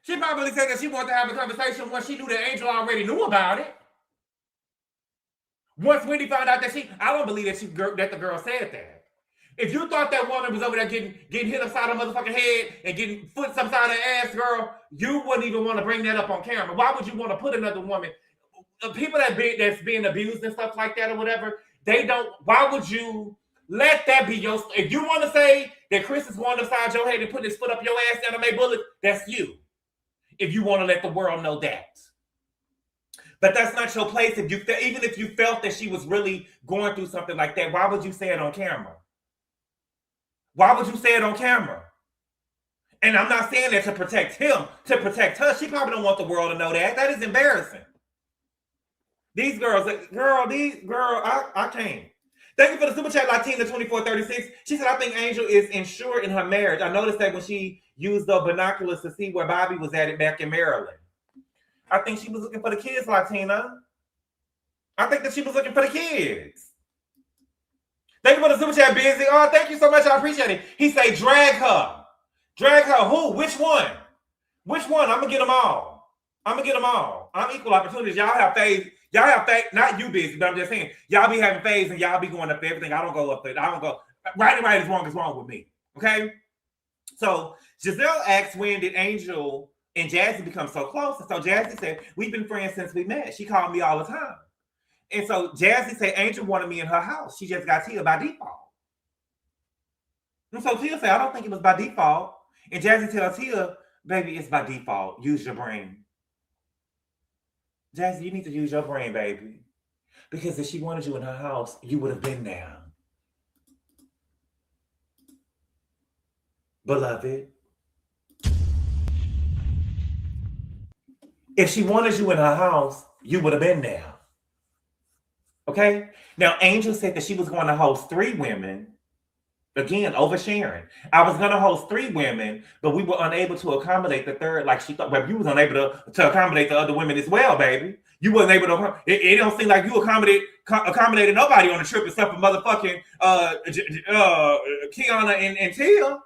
She probably said that she wanted to have a conversation once she knew that Angel already knew about it. Once Wendy found out that I don't believe that the girl said that. If you thought that woman was over there getting hit upside her motherfucking head and getting foot upside her ass, girl, you wouldn't even want to bring that up on camera. Why would you want to put another woman? People that's being abused and stuff like that or whatever, they don't. Why would you let that be your? If you want to say that Chris is going upside your head and putting his foot up your ass down to make bullets, that's you. If you want to let the world know that. But that's not your place. Even if you felt that she was really going through something like that, why would you say it on camera? Why would you say it on camera? And I'm not saying that to protect him, to protect her. She probably don't want the world to know that. That is embarrassing. These girls, I can't. Thank you for the super chat, Latina2436. She said, I think Angel is insured in her marriage. I noticed that when she used the binoculars to see where Bobby was at back in Maryland. I think she was looking for the kids, Latina. I think that she was looking for the kids. Thank you for the super chat, Busy. Oh, thank you so much. I appreciate it. He say, drag her. Drag her. Who? Which one? Which one? I'm going to get them all. I'm equal opportunities. Y'all have phase. Not you, Busy, but I'm just saying. Y'all be having phase and y'all be going up for everything. I don't go up there. I don't go. Right is wrong with me. Okay? So, Gizelle asks, when did Angel and Jazzy become so close? And so Jazzy said, we've been friends since we met. She called me all the time. And so Jazzy said, Angel wanted me in her house. She just got Tia by default. And so Tia said, I don't think it was by default. And Jazzy tells Tia, baby, it's by default. Use your brain. Jazzy, you need to use your brain, baby. Because if she wanted you in her house, you would have been there. Beloved. If she wanted you in her house, you would have been there. Okay? Now, Angel said that she was going to host 3 women. Again, oversharing. I was going to host 3 women, but we were unable to accommodate the third like she thought. But you was unable to accommodate the other women as well, baby. You wasn't able to. It don't seem like you accommodated nobody on the trip except for motherfucking Kiana and Tia.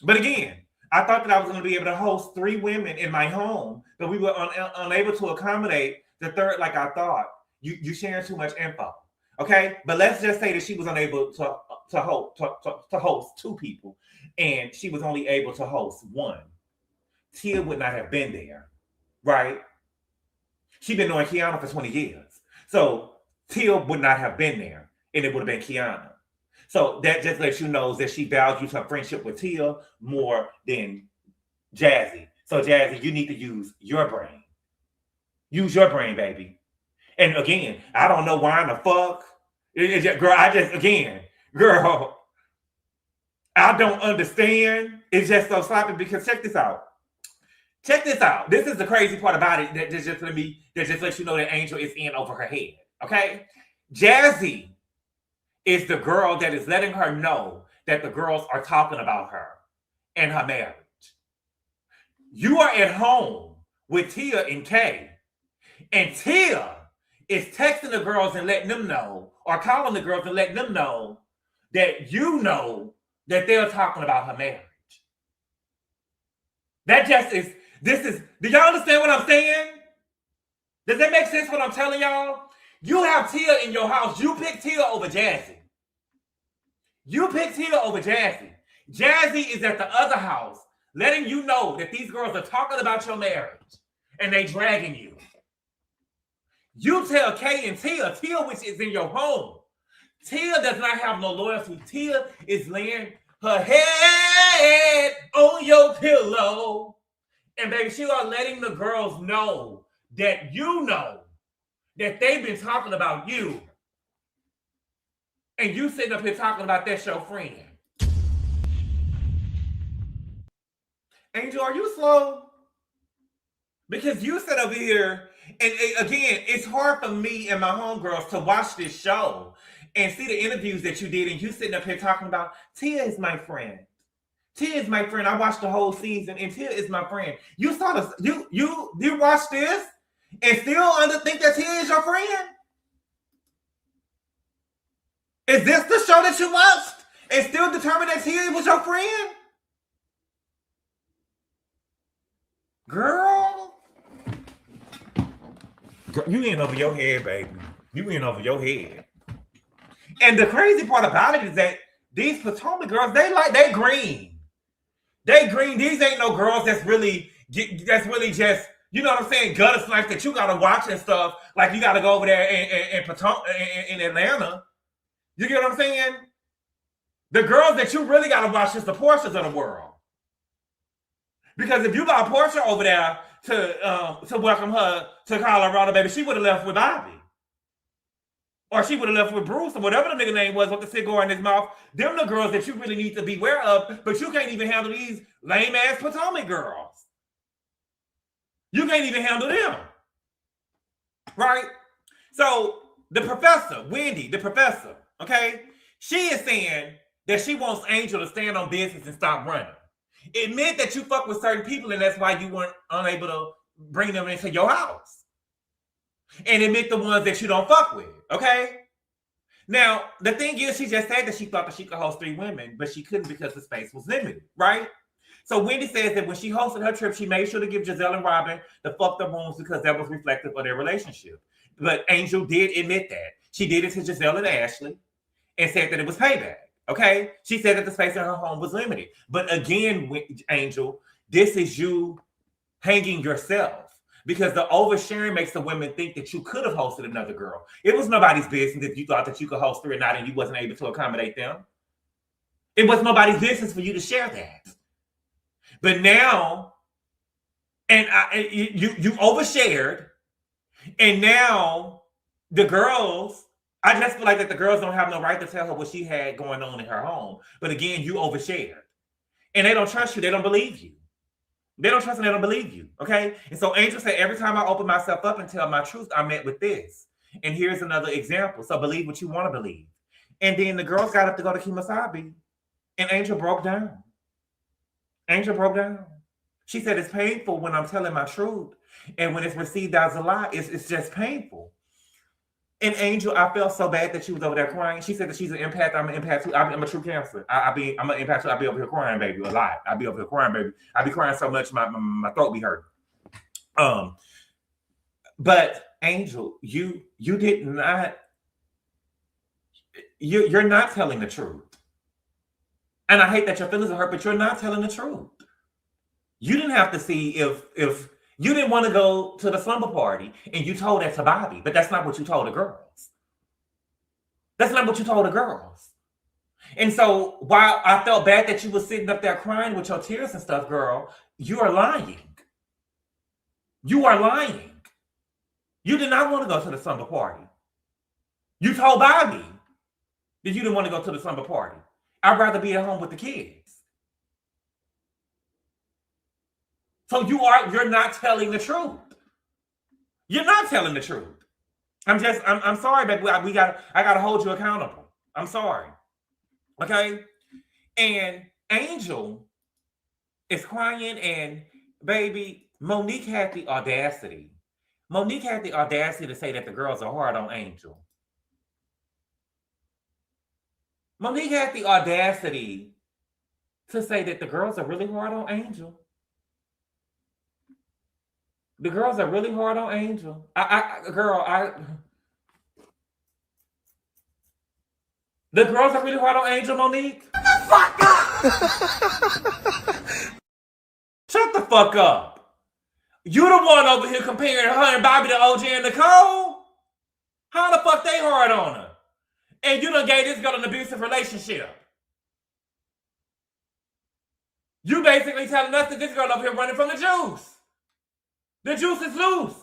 But again, I thought that I was going to be able to host 3 women in my home, but we were unable to accommodate the third like I thought. You sharing too much info. Okay? But let's just say that she was unable host two people, and she was only able to host one, Tia would not have been there, right? She's been knowing Kiana for 20 years. So Tia would not have been there, and it would have been Kiana. So that just lets you know that she values her friendship with Tia more than Jazzy. So Jazzy, you need to use your brain. Use your brain, baby. And again, I don't know why in the fuck. Girl, I don't understand. It's just so sloppy because check this out. Check this out. This is the crazy part about it that just lets you know that Angel is in over her head. Okay? Jazzy is the girl that is letting her know that the girls are talking about her and her marriage. You are at home with Tia and Kay, and Tia is texting the girls and letting them know, or calling the girls and letting them know that you know that they're talking about her marriage. That just is, do y'all understand what I'm saying? Does that make sense what I'm telling y'all? You have Tia in your house. You pick Tia over Jazzy. You pick Tia over Jazzy. Jazzy is at the other house letting you know that these girls are talking about your marriage and they dragging you. You tell Kay and Tia, which is in your home, Tia does not have no loyalty. Tia is laying her head on your pillow. And baby, she are letting the girls know that you know that they've been talking about you. And you sitting up here talking about that's your friend. Angel, are you slow? Because you sit over here, and again, it's hard for me and my homegirls to watch this show and see the interviews that you did, and you sitting up here talking about, Tia is my friend. Tia is my friend. I watched the whole season, and Tia is my friend. You saw this, you watched this and still think that Tia is your friend? Is this the show that you watched and still determined that Tia was your friend? Girl, you in over your head, baby. You in over your head. And the crazy part about it is that these Potomac girls, they green. They green. These ain't no girls that's really just, you know what I'm saying, gutter snipes that you gotta watch and stuff. Like you gotta go over there in Atlanta. You get what I'm saying? The girls that you really gotta watch is the Portias of the world. Because if you got Portia over there to welcome her to Colorado, baby, she would have left with Bobby. Or she would have left with Bruce, or whatever the nigga name was with the cigar in his mouth. Them the girls that you really need to beware of, but you can't even handle these lame-ass Potomac girls. You can't even handle them. Right? So, the professor, Wendy, the professor, okay? She is saying that she wants Angel to stand on business and stop running. Admit that you fuck with certain people and that's why you weren't unable to bring them into your house. And admit the ones that you don't fuck with, okay? Now, the thing is, she just said that she thought that she could host 3 women, but she couldn't because the space was limited, right? So Wendy says that when she hosted her trip, she made sure to give Gizelle and Robin the fucked up rooms because that was reflective of their relationship. But Angel did admit that. She did it to Gizelle and Ashley and said that it was payback. Okay, she said that the space in her home was limited. But again, Angel, this is you hanging yourself because the oversharing makes the women think that you could have hosted another girl. It was nobody's business if you thought that you could host 3 or not and you wasn't able to accommodate them. It was nobody's business for you to share that. But now, you overshared, and now the girls. I just feel like that the girls don't have no right to tell her what she had going on in her home. But again, you overshared. And they don't trust you. They don't believe you. They don't trust and they don't believe you. Okay? And so Angel said, every time I open myself up and tell my truth, I'm met with this. And here's another example. So believe what you want to believe. And then the girls got up to go to Kemosabe. And Angel broke down. Angel broke down. She said, it's painful when I'm telling my truth. And when it's received as a lie, it's just painful. And Angel, I felt so bad that she was over there crying. She said that she's an empath. I'm an empath too. I'm a true Cancer. I'm an empath too. I be over here crying, baby, a lot. I be over here crying, baby. I be crying so much, my throat be hurting. But Angel, you did not. You're not telling the truth. And I hate that your feelings are hurt, but you're not telling the truth. You didn't have to see if you didn't want to go to the slumber party and you told that to Bobby, but that's not what you told the girls. That's not what you told the girls. And so while I felt bad that you were sitting up there crying with your tears and stuff, girl, you are lying. You are lying. You did not want to go to the slumber party. You told Bobby that you didn't want to go to the slumber party. I'd rather be at home with the kids. So you're not telling the truth. You're not telling the truth. I'm sorry, baby. I gotta hold you accountable. I'm sorry. Okay? And Angel is crying, and baby, Monique had the audacity. Monique had the audacity to say that the girls are hard on Angel. Monique had the audacity to say that the girls are really hard on Angel. The girls are really hard on Angel. The girls are really hard on Angel, Monique. Shut the fuck up! Shut the fuck up. You the one over here comparing her and Bobby to OJ and Nicole? How the fuck they hard on her? And you done gave this girl an abusive relationship. You basically telling us that this girl over here running from the juice. The juice is loose.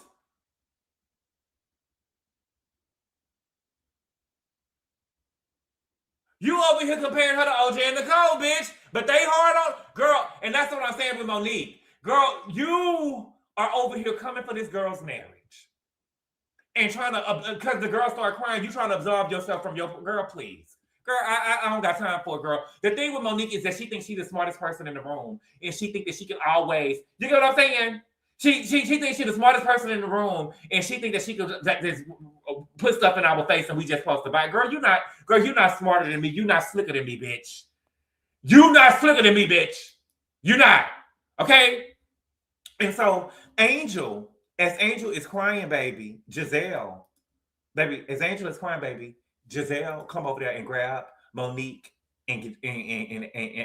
You over here comparing her to OJ and Nicole, bitch. But they hard on, girl, and that's what I'm saying with Monique. Girl, you are over here coming for this girl's marriage. And trying to, because the girl started crying, you trying to absolve yourself from your, girl, please. Girl, I don't got time for a girl. The thing with Monique is that she thinks she's the smartest person in the room. And she thinks that she can always, you get what I'm saying? She thinks she's the smartest person in the room, and she thinks that she could just put stuff in our face and we just supposed to buy. Girl, you're not smarter than me. You're not slicker than me, bitch. You're not slicker than me, bitch. You're not. Okay? And so Angel, as Angel is crying, baby, Gizelle, baby, as Angel is crying, baby, Gizelle come over there and grab Monique and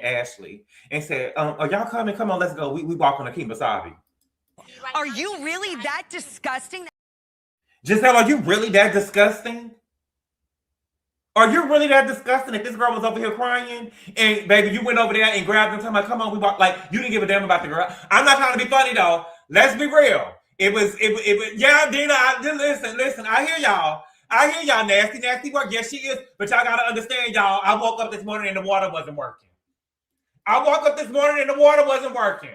Ashley and said, are y'all coming? Come on, let's go. We walk on the Kimasabi. Are you really that disgusting? Gizelle, are you really that disgusting? Are you really that disgusting that this girl was over here crying and baby, you went over there and grabbed them, talking about, come on, we walk, like you didn't give a damn about the girl. I'm not trying to be funny though. Let's be real. It was, yeah, Dina, listen, I hear y'all. Nasty work. Yes, she is. But y'all got to understand, y'all, I woke up this morning and the water wasn't working. I woke up this morning and the water wasn't working.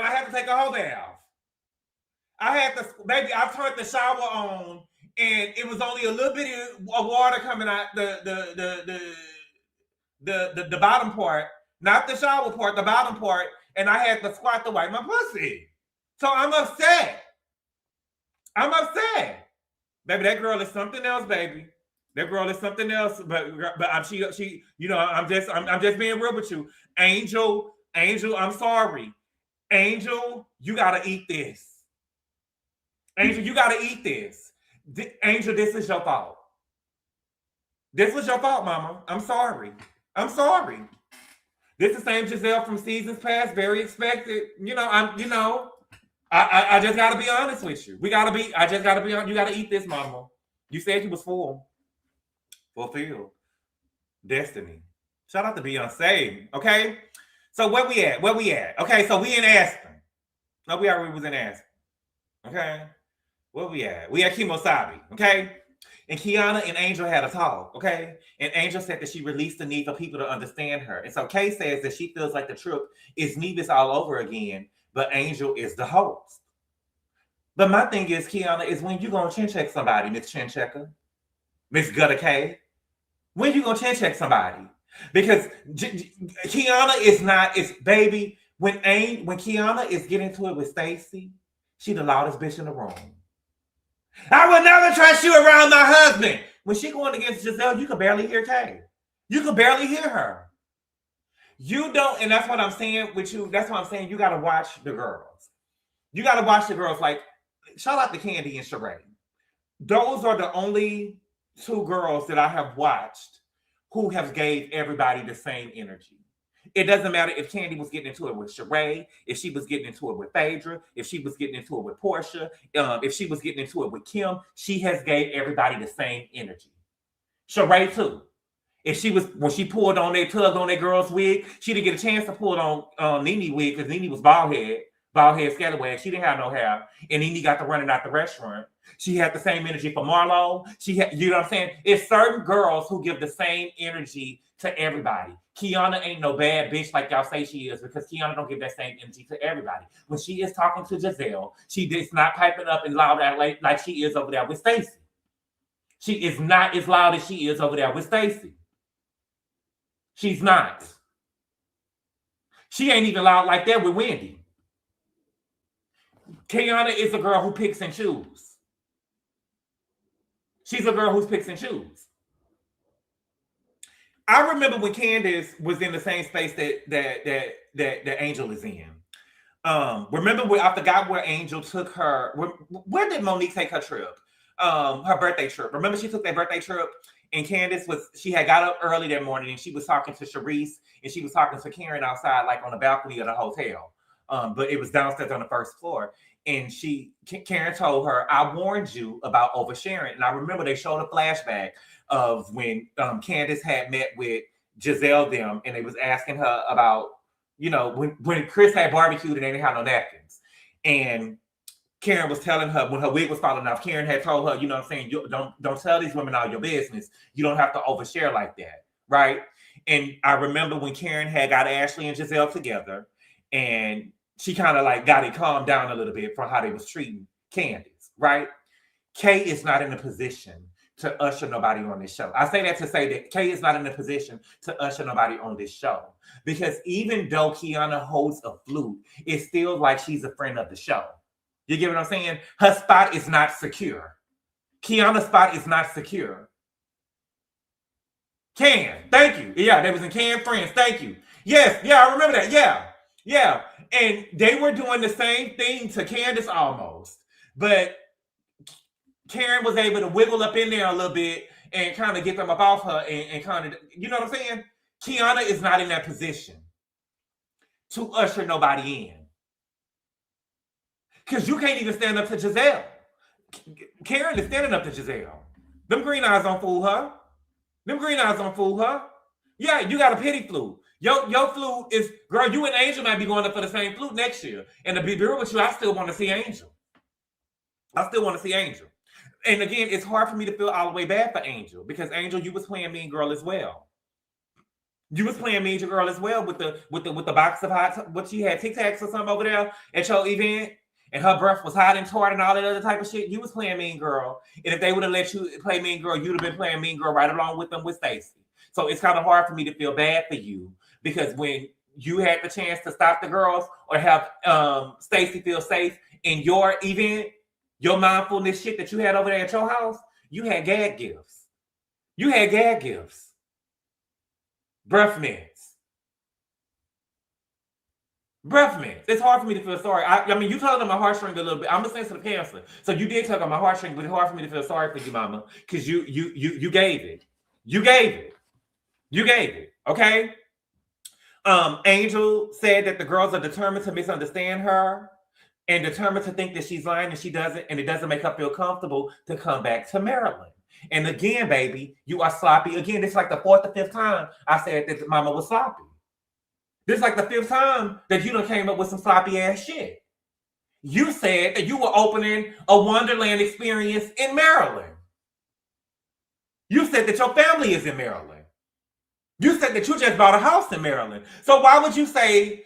I had to take a whole bath. I turned the shower on and it was only a little bit of water coming out the bottom part, not the shower part, the bottom part, and I had to squat to wipe my pussy. So I'm upset. Baby, that girl is something else, baby. That girl is something else. But she, you know, I'm just being real with you. Angel, I'm sorry. Angel, you gotta eat this. Angel, you gotta eat this. Angel, this is your fault. This was your fault, mama. I'm sorry. This is the same Gizelle from seasons past, very expected. I just gotta be honest with you. I just gotta be honest. You gotta eat this, mama. You said you was full. Fulfilled. Destiny. Shout out to Beyonce. Okay. So where we at? Okay, so we in Aspen. No, we was in Aspen. Okay. Where we at? We at Kimosabi. Okay. And Kiana and Angel had a talk. Okay. And Angel said that she released the need for people to understand her. And so Kay says that she feels like the trip is Nevis all over again, but Angel is the host. But my thing is, Kiana, is when you gonna chin check somebody, Miss Chin Checker, Miss Gutter K. When you gonna chin check somebody? Because Kiana is not, it's baby. When Kiana is getting to it with Stacy, she the loudest bitch in the room. I would never trust you around my husband. When she going against Gizelle, you can barely hear Kay. You can barely hear her. You don't, and that's what I'm saying with you. That's what I'm saying. You got to watch the girls. You got to watch the girls. Like, shout out to Candy and Sheree. Those are the only two girls that I have watched who have gave everybody the same energy. It doesn't matter if Candy was getting into it with Sheree, if she was getting into it with Phaedra, if she was getting into it with Portia, if she was getting into it with Kim, she has gave everybody the same energy. Sheree too. When she pulled on that tug on that girl's wig, she didn't get a chance to pull it on Nene wig because Nene was bald head scallywag. She didn't have no hair. And Nene got to running out the restaurant. She had the same energy for Marlo. You know what I'm saying? It's certain girls who give the same energy to everybody. Kiana ain't no bad bitch like y'all say she is, because Kiana don't give that same energy to everybody. When she is talking to Gizelle, she is not piping up and loud like she is over there with Stacey. She is not as loud as she is over there with Stacey. She's not. She ain't even loud like that with Wendy. Kiana is a girl who picks and chooses. She's a girl who picks and chooses. I remember when Candace was in the same space that Angel is in. I forgot where Angel took her. Where did Monique take her trip? Her birthday trip. Remember she took that birthday trip, and Candace she had got up early that morning, and she was talking to Sharice, and she was talking to Karen outside, like on the balcony of the hotel. But it was downstairs on the first floor. And Karen told her, I warned you about oversharing. And I remember they showed a flashback of when Candace had met with Gizelle them, and they was asking her about, when Chris had barbecued and they didn't have no napkins. And Karen was telling her, when her wig was falling off, Karen had told her, you know what I'm saying, you don't tell these women all your business. You don't have to overshare like that, right? And I remember when Karen had got Ashley and Gizelle together, and she kind of like got it calmed down a little bit from how they was treating Candace, right? Kay is not in a position to usher nobody on this show. I say that to say that Kay is not in a position to usher nobody on this show, because even though Kiana holds a flute, it's still like she's a friend of the show. You get what I'm saying? Her spot is not secure. Kiana's spot is not secure. Can, thank you. Yeah, they was in Can Friends. Thank you. Yes, yeah, I remember that. Yeah. And they were doing the same thing to Candace almost. But Karen was able to wiggle up in there a little bit and kind of get them up off her and kind of, you know what I'm saying? Kiana is not in that position to usher nobody in. Because you can't even stand up to Gizelle. Karen is standing up to Gizelle. Them green eyes don't fool her. Yeah, you got a pity flute. Your flute is, girl, you and Angel might be going up for the same flute next year. And to be real with you, I still want to see Angel. And again, it's hard for me to feel all the way bad for Angel, because Angel, you was playing Mean Girl as well. You was playing Mean Girl as well with the box of hot, what she had, Tic Tacs or something over there at your event, and her breath was hot and tart and all that other type of shit. You was playing Mean Girl, and if they would have let you play Mean Girl, you'd have been playing Mean Girl right along with them with Stacey. So it's kind of hard for me to feel bad for you, because when you had the chance to stop the girls or have Stacey feel safe in your event, your mindfulness shit that you had over there at your house, you had gag gifts. Breath mints. It's hard for me to feel sorry. I mean, you tugged on my heartstring a little bit. I'm a sensitive cancer, so you did tug on my heartstring, but it's hard for me to feel sorry for you, mama, because you gave it. You gave it. Okay. Angel said that the girls are determined to misunderstand her and determined to think that she's lying, and she doesn't, and it doesn't make her feel comfortable to come back to Maryland. And again, baby, you are sloppy. Again, it's like the 4th or 5th time I said that mama was sloppy. This is like the 5th time that you done came up with some sloppy ass shit. You said that you were opening a Wonderland experience in Maryland. You said that your family is in Maryland. You said that you just bought a house in Maryland. So why would you say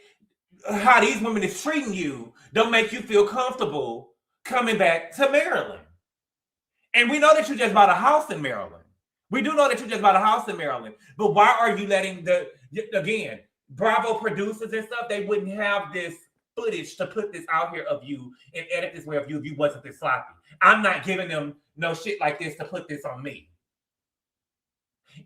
how these women is treating you don't make you feel comfortable coming back to Maryland? And we know that you just bought a house in Maryland. We do know that you just bought a house in Maryland. But why are you letting again, Bravo producers and stuff, they wouldn't have this footage to put this out here of you and edit this way of you if you wasn't this sloppy. I'm not giving them no shit like this to put this on me.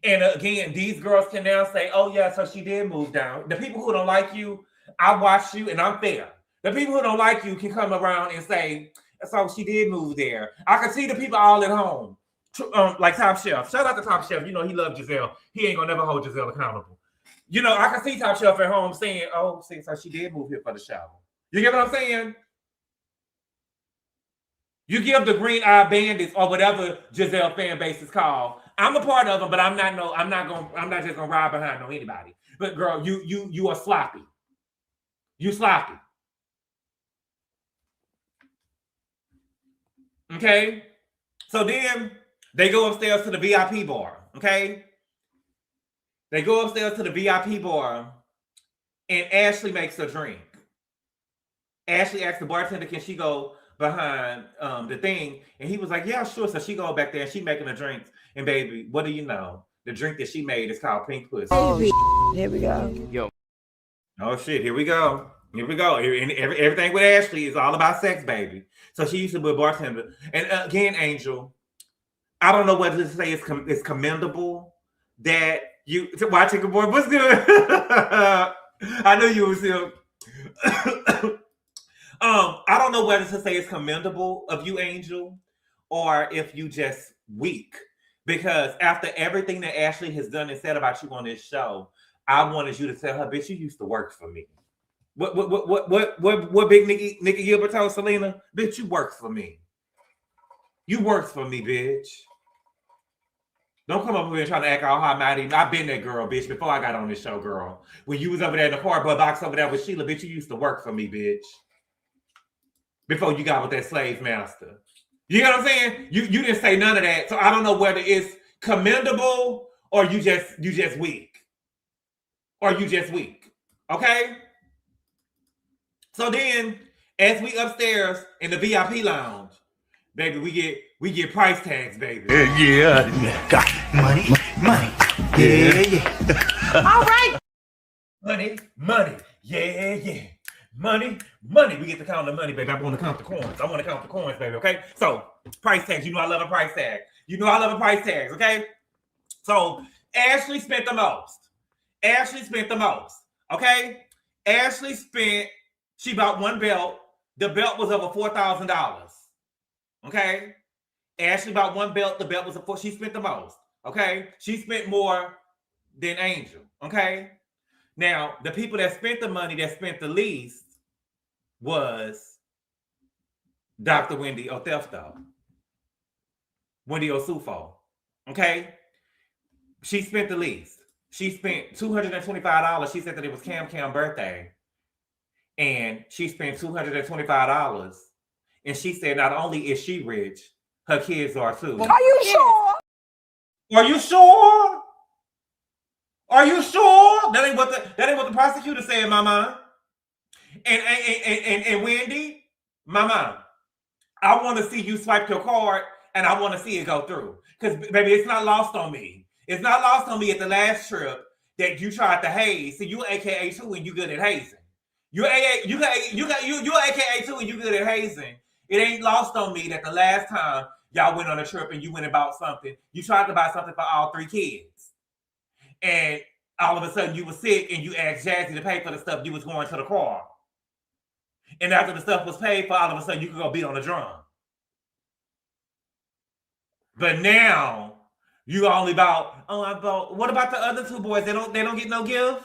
And again, these girls can now say, oh yeah, so she did move down. The people who don't like you, I watched you and I'm fair. The people who don't like you can come around and say, so she did move there. I can see the people all at home. like Top Chef. Shout out to Top Chef. You know he loves Gizelle. He ain't gonna never hold Gizelle accountable. You know, I can see Top Chef at home saying, "Oh, see, so she did move here for the shower." You get what I'm saying? You give the Green Eye Bandits or whatever Gizelle fan base is called. I'm a part of them, but I'm not just gonna ride behind no anybody. But girl, you are sloppy. You sloppy. Okay? So then they go upstairs to the VIP bar. Okay? They go upstairs to the VIP bar, and Ashley makes a drink. Ashley asks the bartender, can she go behind the thing? And he was like, yeah, sure. So she go back there and she making a drink. And baby, what do you know? The drink that she made is called Pink Pussy. Oh, here we go. Yo. Oh shit, here we go. Here we go. And everything with Ashley is all about sex, baby. So she used to be a bartender. And again, Angel, I don't know whether to say it's commendable that you watching Gabor. What's good? I knew you was here. I don't know whether to say it's commendable of you, Angel, or if you just weak. Because after everything that Ashley has done and said about you on this show, I wanted you to tell her, bitch, you used to work for me. What big Nikki Gilbert told Selena? Bitch, you worked for me. You worked for me, bitch. Don't come up here trying to act all high mighty. I've been that girl, bitch, before I got on this show, girl. When you was over there in the cardboard box over there with Sheila, bitch, you used to work for me, bitch. Before you got with that slave master. You know what I'm saying? You didn't say none of that. So I don't know whether it's commendable or you just weak. Or you just weak. Okay? So then, as we upstairs in the VIP lounge, baby, we get price tags, baby. Yeah. Got money. Yeah. All right. Money. Yeah. Money. We get to count the money, baby. I want to count the coins. Baby, okay? So, price tags. You know I love a price tag. Okay? So, Ashley spent the most. Okay? She bought one belt. The belt was over $4,000. Okay? Ashley bought one belt. The belt was she spent the most. Okay? She spent more than Angel. Okay? Now, the people that spent the money, that spent the least, was Dr. Wendy Othefto. Wendy Osufo. Okay? She spent the least. She spent $225. She said that it was Cam birthday. And she spent $225. And she said not only is she rich, her kids are too. Are you sure? Are you sure? Are you sure? That ain't what the prosecutor said, Mama. And Wendy, Mama, I want to see you swipe your card and I want to see it go through. Because baby, it's not lost on me. It's not lost on me at the last trip that you tried to haze. See, you AKA too and you good at hazing. You AKA too and you good at hazing. It ain't lost on me that the last time y'all went on a trip and you went and bought something, you tried to buy something for all three kids. And all of a sudden you were sick and you asked Jazzy to pay for the stuff you was going to the car. And after the stuff was paid for, all of a sudden you could go beat on the drum. But now you only bought, what about the other two boys? They don't get no gift?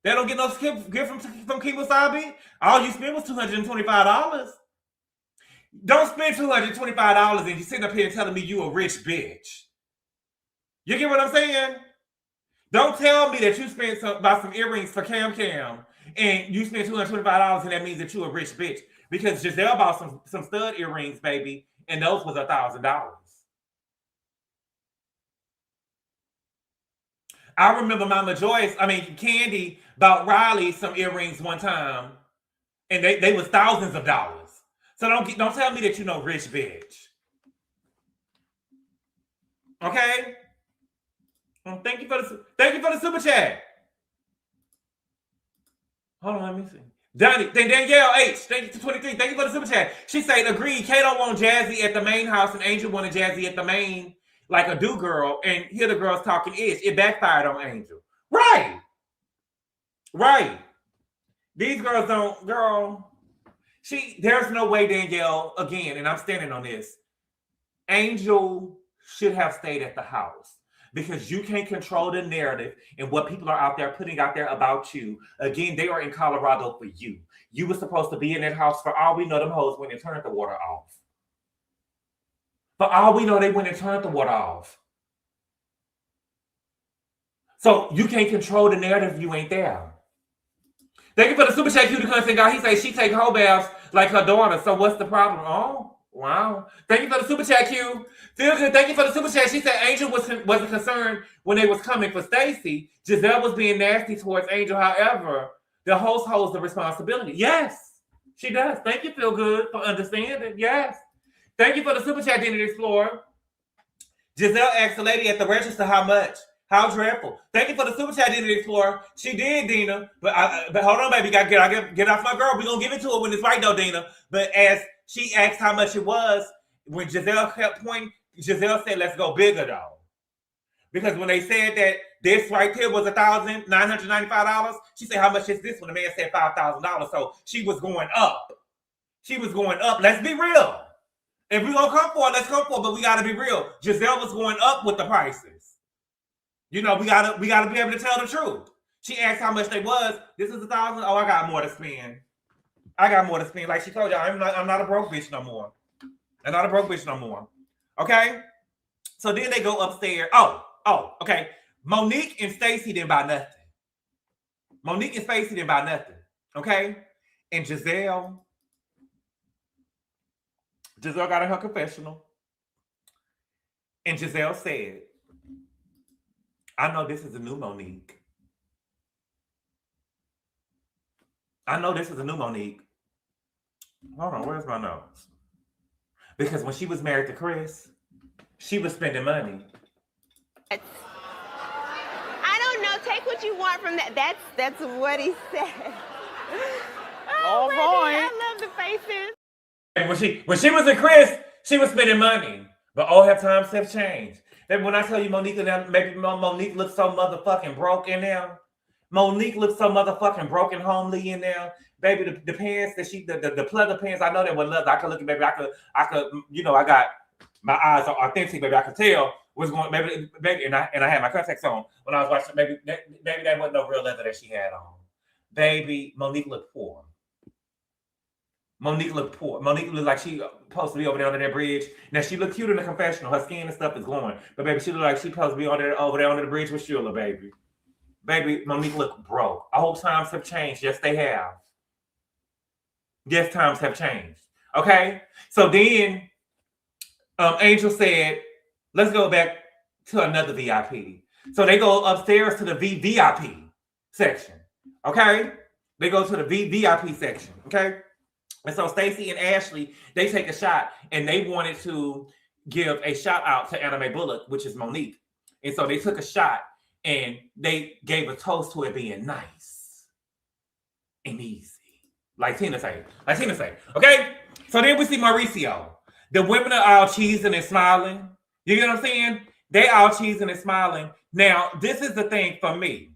They don't get no gift from King Wasabi? All you spent was $225. Don't spend $225 and you sitting up here telling me you a rich bitch. You get what I'm saying? Don't tell me that you spent about some earrings for Cam and you spent $225 and that means that you a rich bitch. Because Gizelle bought some stud earrings, baby, and those was $1,000. I remember Candy bought Riley some earrings one time, and they was thousands of dollars. So don't tell me that you know rich bitch. Okay? Well, thank you for the super chat. Hold on, let me see. Danielle H, thank you for 23. Thank you for the super chat. She said, agreed, Kato want Jazzy at the main house and Angel wanted Jazzy at the main, like a do girl, and here the girls talking ish. It backfired on Angel. Right. These girls there's no way Danielle, again, and I'm standing on this. Angel should have stayed at the house because you can't control the narrative and what people are out there putting out there about you. Again, they are in Colorado for you. You were supposed to be in that house. For all we know, them hoes went and turned the water off. For all we know, they went and turned the water off. So you can't control the narrative if you ain't there. Thank you for the super chat, cutie cussing guy. He says she take whole baths like her daughter. So what's the problem? Oh, wow. Thank you for the super chat, Q. Feel good. Thank you for the super chat. She said Angel wasn't concerned when they was coming for Stacy. Gizelle was being nasty towards Angel. However, the host holds the responsibility. Yes, she does. Thank you, Feel Good, for understanding. Yes. Thank you for the super chat, Identity Explorer. Gizelle asked the lady at the register how much. How dreadful. Thank you for the super chat, Identity Explorer. She did, Dina. But hold on, baby. Get off my girl. We're going to give it to her when it's right, though, Dina. But as she asked how much it was, when Gizelle kept pointing, Gizelle said, let's go bigger, though. Because when they said that this right here was $1,995, she said, how much is this? When the man said $5,000. So she was going up. She was going up. Let's be real. If we're going to come for it, let's come for it. But we got to be real. Gizelle was going up with the prices. You know, we gotta be able to tell the truth. She asked how much they was. This is $1,000. Oh, I got more to spend. Like she told y'all, I'm not a broke bitch no more. I'm not a broke bitch no more. Okay? So then they go upstairs. Oh, okay. Monique and Stacy didn't buy nothing. Okay? And Gizelle got in her confessional. And Gizelle said, I know this is a new Monique. Hold on, where's my notes? Because when she was married to Chris, she was spending money. I don't know. Take what you want from that. That's what he said. Oh, boy. I love the faces. And when she was with Chris, she was spending money. But have times have changed. Then when I tell you Monique looks so motherfucking broke in there. Monique looks so motherfucking broken, homely in there. Baby, the pants that the pleather pants, I know they were leather. I could look at, baby, I could, you know, I got my eyes are authentic, baby. I could tell what's going, baby, and I had my contacts on when I was watching, baby, that wasn't no real leather that she had on. Baby, Monique looked poor. Monique looked like she supposed to be over there under that bridge. Now, she looked cute in the confessional. Her skin and stuff is glowing. But, baby, she looked like she supposed to be over there under the bridge with Sheila, baby. Baby, Monique looked broke. I hope times have changed. Yes, they have. Yes, times have changed. Okay? So then Angel said, let's go back to another VIP. So they go upstairs to the VVIP section. Okay? They go to the VVIP section. Okay? And so Stacy and Ashley, they take a shot, and they wanted to give a shout out to Anime Bullock, which is Monique. And so they took a shot, and they gave a toast to it being nice and easy. Like Tina say. Okay? So then we see Mauricio. The women are all cheesing and smiling. You get what I'm saying? They all cheesing and smiling. Now, this is the thing for me.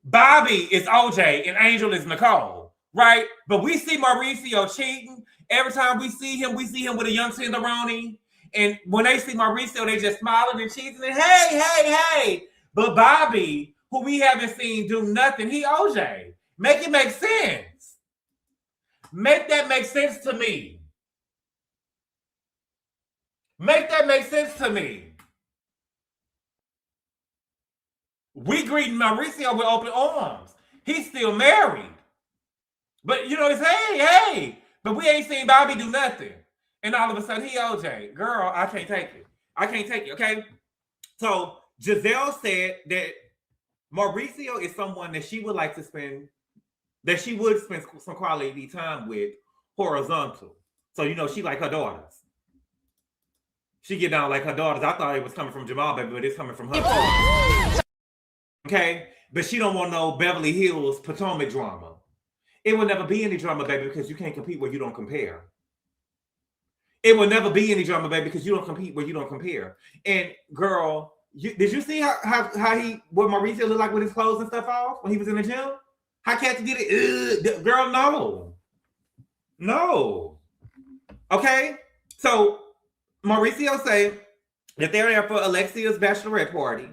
Bobby is OJ, and Angel is Nicole. Right? But we see Mauricio cheating. Every time we see him with a young Cinderoni. And when they see Mauricio, they just smiling and cheating. And hey. But Bobby, who we haven't seen do nothing, he OJ. Make it make sense. Make that make sense to me. We greeting Mauricio with open arms. He's still married. But, you know, it's hey. But we ain't seen Bobby do nothing. And all of a sudden, he OJ. Girl, I can't take it, okay? So, Gizelle said that Mauricio is someone that she would like to spend some quality time with horizontal. So, you know, she like her daughters. She get down like her daughters. I thought it was coming from Jamal, baby, but it's coming from her. Okay? But she don't want no Beverly Hills Potomac drama. It will never be any drama, baby, because you can't compete where you don't compare. It will never be any drama, baby, because you don't compete where you don't compare. And girl, did you see what Mauricio looked like with his clothes and stuff off when he was in the gym? How Kathy did it? Girl, no. Okay? So Mauricio say that they're there for Alexia's bachelorette party.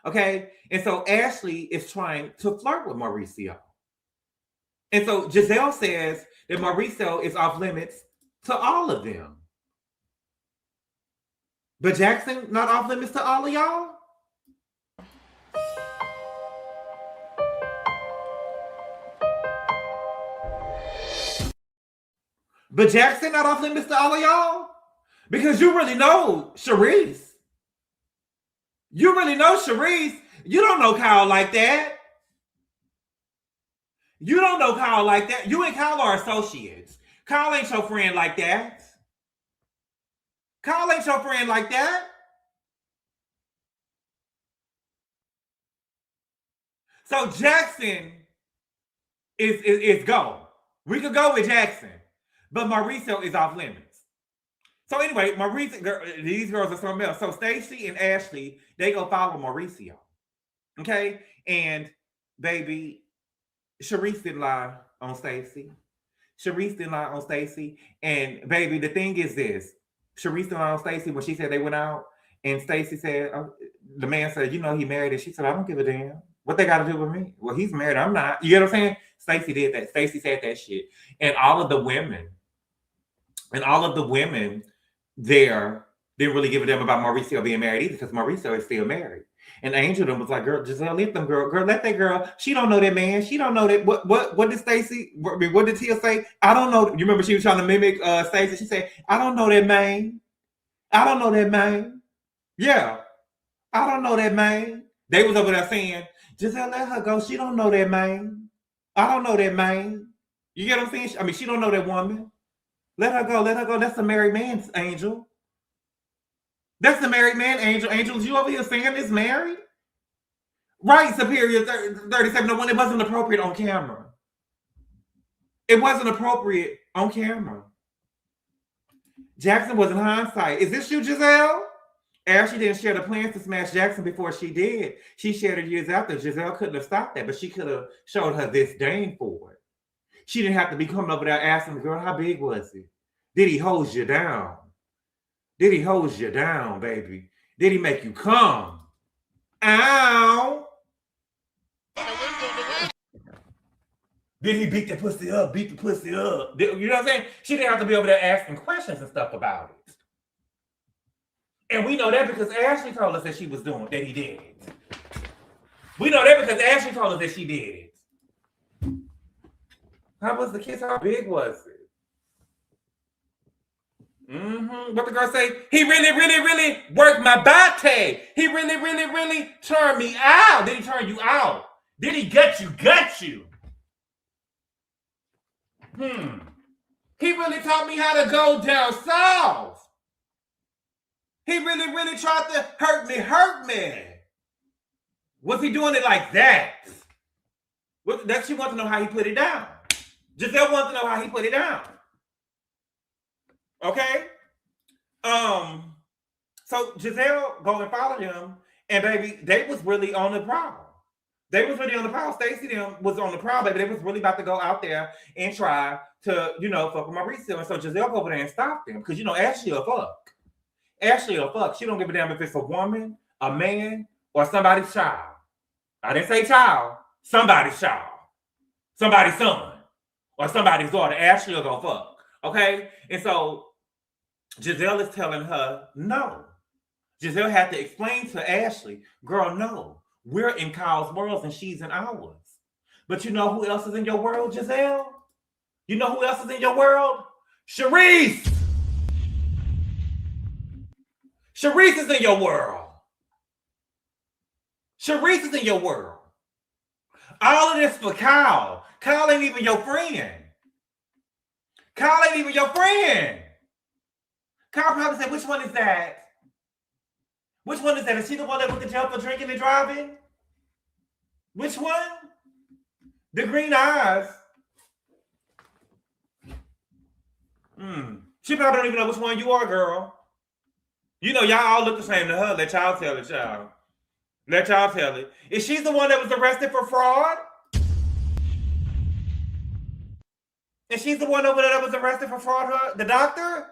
Okay. And so Ashley is trying to flirt with Mauricio. And so Gizelle says that Mauricio is off limits to all of them. But Jackson not off limits to all of y'all? But Jackson not off limits to all of y'all? Because you really know Sharice. You really know Sharice. You don't know Kyle like that. You don't know Kyle like that. You and Kyle are associates. Kyle ain't your friend like that. Kyle ain't your friend like that. So Jackson is go. We could go with Jackson. But Mauricio is off limits. So anyway, Mauricio, these girls are something else. So Stacey and Ashley, they go follow Mauricio. Okay? And baby, Sharice didn't lie on Stacey. Sharice didn't lie on Stacey. And baby, the thing is this. Sharice didn't lie on Stacey when she said they went out. And Stacey said, the man said, you know he married. And she said, I don't give a damn. What they got to do with me? Well, he's married. I'm not. You get what I'm saying? Stacey did that. Stacey said that shit. And all of the women there didn't really give a damn about Mauricio being married either, because Mauricio is still married. And Angel them was like, girl, Gizelle, let them girl, let that girl. She don't know that man. She don't know that. What did Stacey? What did Tia say? I don't know. You remember she was trying to mimic Stacey? She said, I don't know that man. I don't know that man. Yeah, I don't know that man. They was over there saying, Gizelle, let her go. She don't know that man. I don't know that man. You get what I'm saying? I mean, she don't know that woman. Let her go. Let her go. That's the married man's Angel. That's the married man, Angel. Angel, you over here saying this married? Right, Superior 37. No, when it wasn't appropriate on camera. It wasn't appropriate on camera. Jackson was in hindsight. Is this you, Gizelle? Ashley didn't share the plans to smash Jackson before she did. She shared it years after. Gizelle couldn't have stopped that, but she could have showed her disdain for it. She didn't have to be coming over there asking the girl, how big was he? Did he hose you down? Did he hose you down, baby? Did he make you come? Ow! Did he beat the pussy up? Beat the pussy up? You know what I'm saying? She didn't have to be over there asking questions and stuff about it. And we know that because Ashley told us that she was doing, that he did it. We know that because Ashley told us that she did it. How was the kiss? How big was it? What the girl say? He really worked my body. He really turned me out. Did he turn you out? Did he gut you? He really taught me how to go down south. He really tried to hurt me. Was he doing it like that? That she wants to know how he put it down. Gizelle wants to know how he put it down. Okay? So Gizelle go and follow him, and baby, they was really on the prowl. Stacey them was on the prowl, baby. They was really about to go out there and try to, fuck with Mauricio. And so Gizelle go over there and stop them. Because, Ashley will fuck. She don't give a damn if it's a woman, a man, or somebody's child. I didn't say child. Somebody's child. Somebody's son. Or somebody's daughter. Ashley will go fuck. Okay? And so Gizelle is telling her no. Gizelle had to explain to Ashley, girl, no. We're in Kyle's world and she's in ours. But you know who else is in your world, Gizelle? You know who else is in your world? Sharice! Sharice is in your world. Sharice is in your world. All of this for Kyle. Kyle ain't even your friend. Kyle probably said, which one is that? Which one is that? Is she the one that went to jail for drinking and driving? Which one? The green eyes. She probably don't even know which one you are, girl. Y'all all look the same to her. Let y'all tell it, y'all. Let y'all tell it. Is she the one that was arrested for fraud? And she's the one over there that was arrested for fraud, the doctor?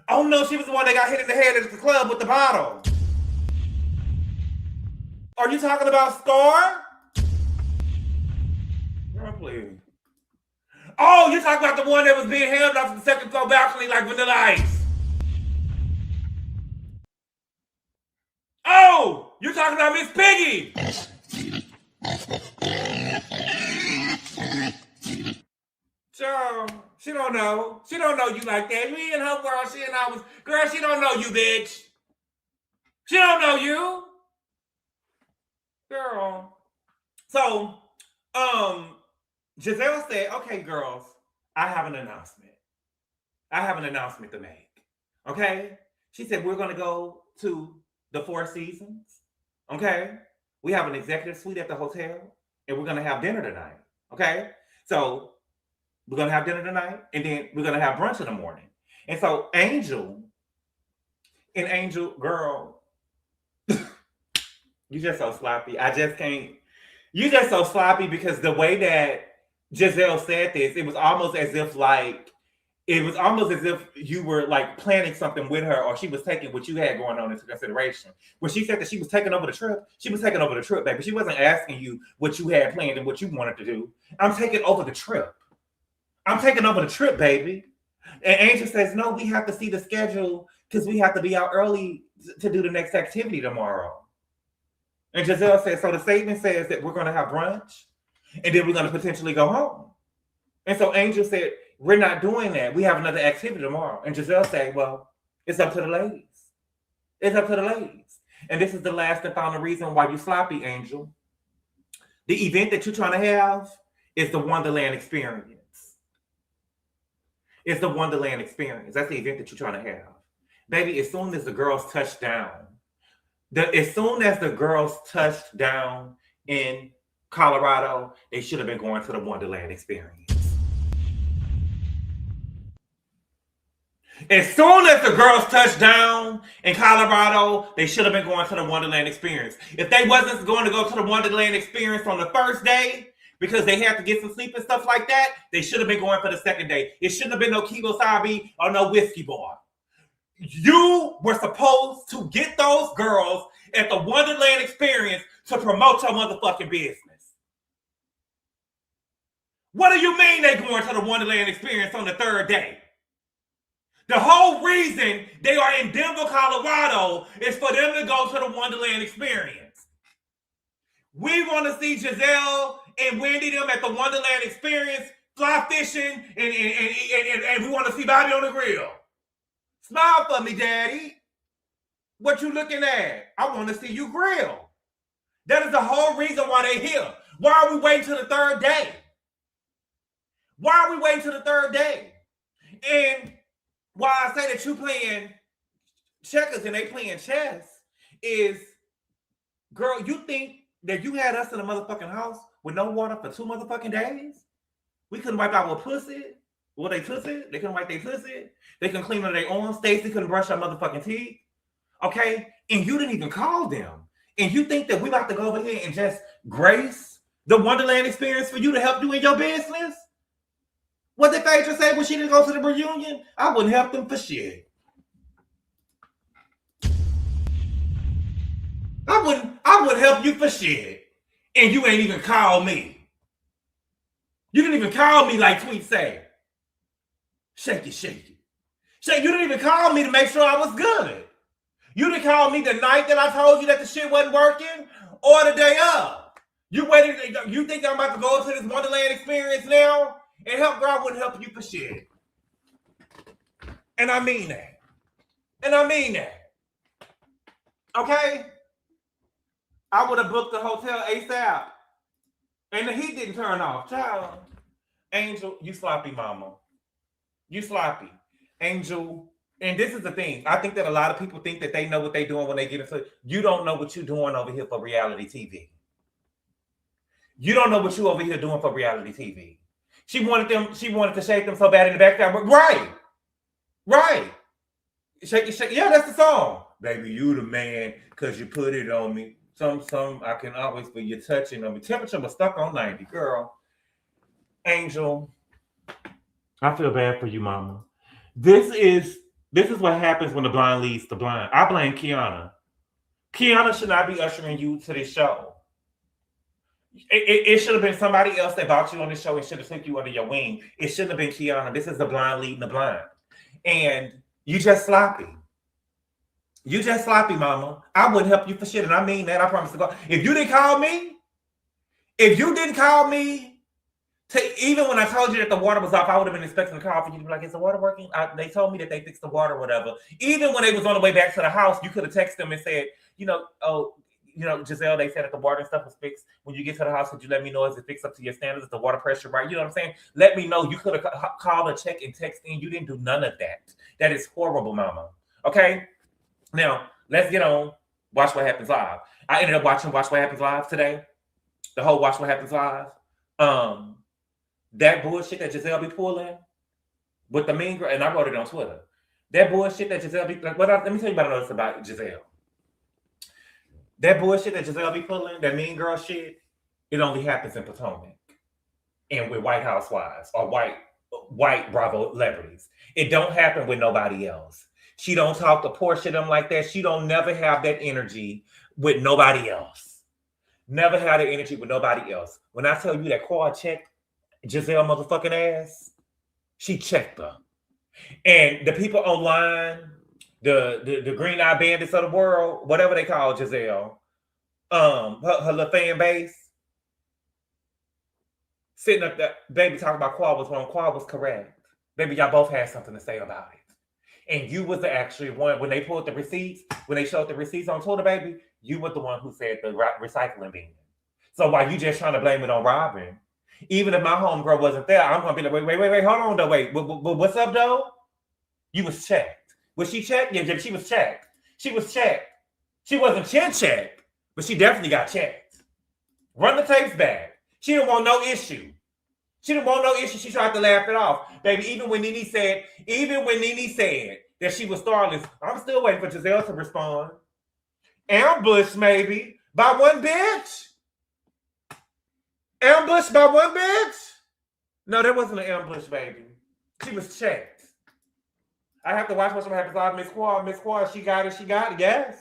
Oh no, she was the one that got hit in the head at the club with the bottle. Are you talking about Star? Girl, please. Oh, you're talking about the one that was being held off the second floor balcony like Vanilla Ice. Oh, you're talking about Miss Piggy. So, she don't know. She don't know you like that. You in her world. Girl, she don't know you, bitch. She don't know you. Girl. So, Gizelle said, okay, girls, I have an announcement. I have an announcement to make. Okay? She said, we're going to go to the Four Seasons. Okay? We have an executive suite at the hotel, and we're going to have dinner tonight. Okay? So, we're going to have dinner tonight, and then we're going to have brunch in the morning. And so, Angel, girl, you just so sloppy. I just can't. You just so sloppy because the way that Gizelle said this, it was almost as if you were like planning something with her, or she was taking what you had going on into consideration. When she said that she was taking over the trip, she was taking over the trip, baby. She wasn't asking you what you had planned and what you wanted to do. I'm taking over the trip. I'm taking over the trip, baby. And Angel says, no, we have to see the schedule because we have to be out early to do the next activity tomorrow. And Gizelle said, so the statement says that we're going to have brunch and then we're going to potentially go home. And so Angel said, we're not doing that. We have another activity tomorrow. And Gizelle said, well, it's up to the ladies. It's up to the ladies. And this is the last and final reason why you sloppy, Angel. The event that you're trying to have is the Wonderland Experience. It's the Wonderland Experience. That's the event that you're trying to have. Baby, as soon as the girls touch down, as soon as the girls touched down in Colorado, they should have been going to the Wonderland Experience. As soon as the girls touched down in Colorado, they should have been going to the Wonderland Experience. If they wasn't going to go to the Wonderland Experience on the first day because they had to get some sleep and stuff like that, they should have been going for the second day. It shouldn't have been no Kibosabi or no whiskey bar. You were supposed to get those girls at the Wonderland Experience to promote your motherfucking business. What do you mean they going to the Wonderland Experience on the third day? The whole reason they are in Denver, Colorado is for them to go to the Wonderland Experience. We want to see Gizelle and Wendy them at the Wonderland Experience, fly fishing, and we want to see Bobby on the grill. Smile for me, Daddy. What you looking at? I want to see you grill. That is the whole reason why they're here. Why are we waiting till the third day? Why are we waiting till the third day? And why I say that you playing checkers and they playing chess is, girl, you think that you had us in a motherfucking house with no water for 2 motherfucking days? We couldn't wipe our pussy. Well, they pussy. They couldn't wipe their pussy. They couldn't clean their arms. Stacey couldn't brush her motherfucking teeth. Okay? And you didn't even call them. And you think that we about to go over here and just grace the Wonderland Experience for you to help you in your business? What did Phaedra say when she didn't go to the reunion? I wouldn't help them for shit. I wouldn't help you for shit. And you ain't even call me. You didn't even call me like Tweet say. Shake it, shake it. Shake, you didn't even call me to make sure I was good. You didn't call me the night that I told you that the shit wasn't working or the day of. You waited, you think I'm about to go to this Wonderland Experience now and help? Girl, I wouldn't help you for shit. And I mean that. And I mean that. Okay? I would have booked the hotel ASAP. And the heat didn't turn off. Child. Angel, you sloppy mama. You sloppy. Angel, and this is the thing. I think that a lot of people think that they know what they're doing when they get into it. You don't know what you're doing over here for reality TV. You don't know what you over here doing for reality TV. She wanted to shake them so bad in the background. Right. Shake it, shake it. Yeah, that's the song. Baby, you the man because you put it on me. Some, I can always feel you touching on me. Temperature was stuck on 90, girl. Angel, I feel bad for you, mama. This is This is what happens when the blind leads the blind. I blame Kiana. Kiana should not be ushering you to this show. It should have been somebody else that brought you on the show and should have took you under your wing. It shouldn't have been Kiana. This is the blind leading the blind. And you just sloppy. You just sloppy, mama. I wouldn't help you for shit, and I mean that. I promise to God. If you didn't call me, even when I told you that the water was off, I would have been expecting a call for you to be like, is the water working? They told me that they fixed the water or whatever. Even when they was on the way back to the house, you could have texted them and said, Gizelle, they said that the water and stuff was fixed. When you get to the house, could you let me know, is it fixed up to your standards? Is the water pressure right? You know what I'm saying? Let me know. You could have called or checked and texted in. You didn't do none of that. That is horrible, mama. Okay? Now, let's get on Watch What Happens Live. I ended up watching Watch What Happens Live today. The whole Watch What Happens Live. That bullshit that Gizelle be pulling with the mean girl, and I wrote it on Twitter. That bullshit that Gizelle be, let me tell you about another about Gizelle. That bullshit that Gizelle be pulling, that mean girl shit, it only happens in Potomac and with white housewives or white Bravo celebrities. It don't happen with nobody else. She don't talk to Portia them like that. She don't never have that energy with nobody else. Never had that energy with nobody else. When I tell you that Quad checked Gizelle motherfucking ass, she checked her. And the people online, the green eye bandits of the world, whatever they call Gizelle, her little fan base, sitting up there, baby, talking about Quad was wrong. Quad was correct. Baby, y'all both had something to say about it. And you was the actually one, when they pulled the receipts, when they showed the receipts on Twitter, baby, you were the one who said the recycling bin. So while you just trying to blame it on Robin, even if my homegirl wasn't there, I'm going to be like, wait, hold on, though, wait. What's up, though? You was checked. Was she checked? Yeah, she was checked. She was checked. She wasn't checked, but she definitely got checked. Run the tapes back. She didn't want no issue. She didn't want no issue. She tried to laugh it off. Baby, even when Nene said that she was starless, I'm still waiting for Gizelle to respond. Ambushed, maybe, by one bitch. Ambushed by one bitch? No, that wasn't an ambush, baby. She was checked. I have to watch what happens live. Miss Quad, she got it, yes.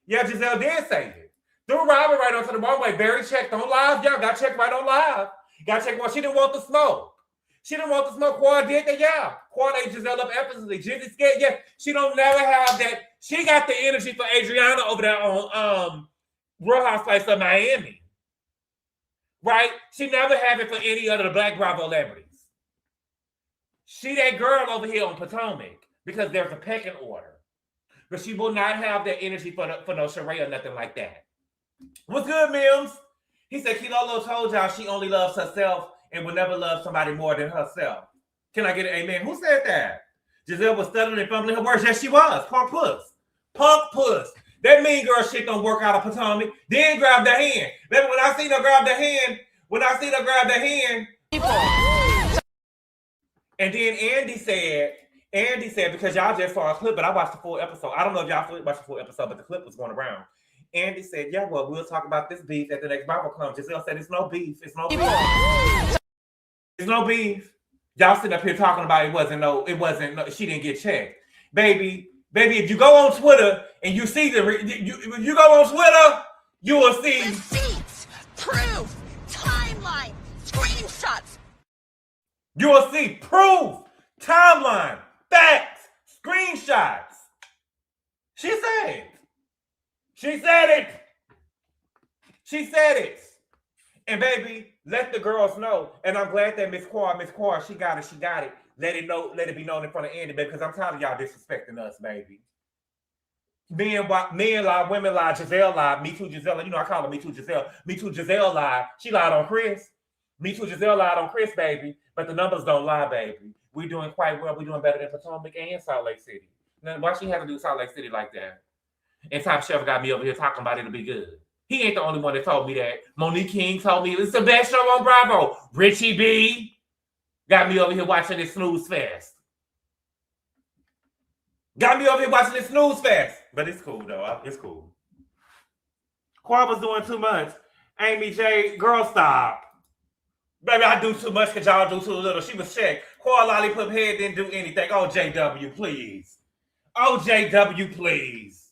Yeah, Gizelle did say it. Threw Robin right onto the wrong way. Very checked on live. Y'all got checked right on live. Got checked one. She didn't want the smoke. Quad did that, yeah. Quad ate Gizelle up effortlessly. Jizzy scared, yes. She don't never have that. She got the energy for Adriana over there on Real Housewives of Miami. Right? She never had it for any other the Black Bravo celebrities. She that girl over here on Potomac because there's a pecking order. But she will not have that energy for no Sheree or nothing like that. What's good, Mims? He said, Kilolo told y'all she only loves herself and will never love somebody more than herself. Can I get an amen? Who said that? Gizelle was stuttering and fumbling her words. Yes, she was. Punk puss. That mean girl shit don't work out of Potomac. Then grab the hand. Baby, when I seen her grab the hand, and then Andy said, because y'all just saw a clip, but I watched the full episode. I don't know if y'all watched the full episode, but the clip was going around. Andy said, yeah, well, we'll talk about this beef at the next Bible comes. Gizelle said, it's no beef. It's no beef. Y'all sitting up here talking about she didn't get checked. Baby, if you go on Twitter and you see you go on Twitter, you will see Receipts, proof, timeline, screenshots. You will see proof, timeline, facts, screenshots. She said it. And baby, let the girls know. And I'm glad that Miss Quad, she got it. Let it be known in front of Andy, baby, because I'm tired of y'all disrespecting us, baby. Men lie, women lie, Gizelle lied, Me Too Gizelle. You know I call her Me Too Gizelle. Me Too Gizelle lied. She lied on Chris. Me Too Gizelle lied on Chris, baby. But the numbers don't lie, baby. We're doing quite well. We're doing better than Potomac and Salt Lake City. Now, why she have to do Salt Lake City like that? And Top Chef got me over here talking about it'll be good. He ain't the only one that told me that. Monique King told me it's the best show on Bravo. Richie B got me over here watching this snooze fest. But it's cool, though. It's cool. Quad was doing too much. Amy J, girl, stop. Baby, I do too much because y'all do too little. She was checked. Quad Lollipop head didn't do anything. Oh, JW, please. OJW, please.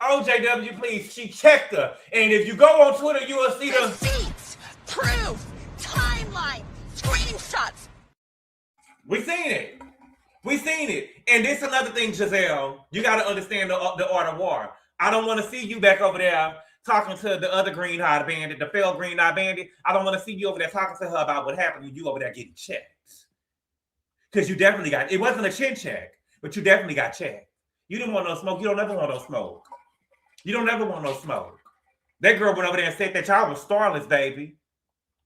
OJW, please. She checked her. And if you go on Twitter, you will see the Receipts, proof, timeline, screenshots. We seen it. We seen it. And this another thing, Gizelle. You got to understand the art of war. I don't want to see you back over there talking to the other green-eyed bandit, the failed green-eyed bandit. I don't want to see you over there talking to her about what happened when you over there getting checked. Because you definitely got, it wasn't a chin check, but you definitely got checked. You didn't want no smoke. You don't ever want no smoke. You don't ever want no smoke. That girl went over there and said that y'all was starless, baby.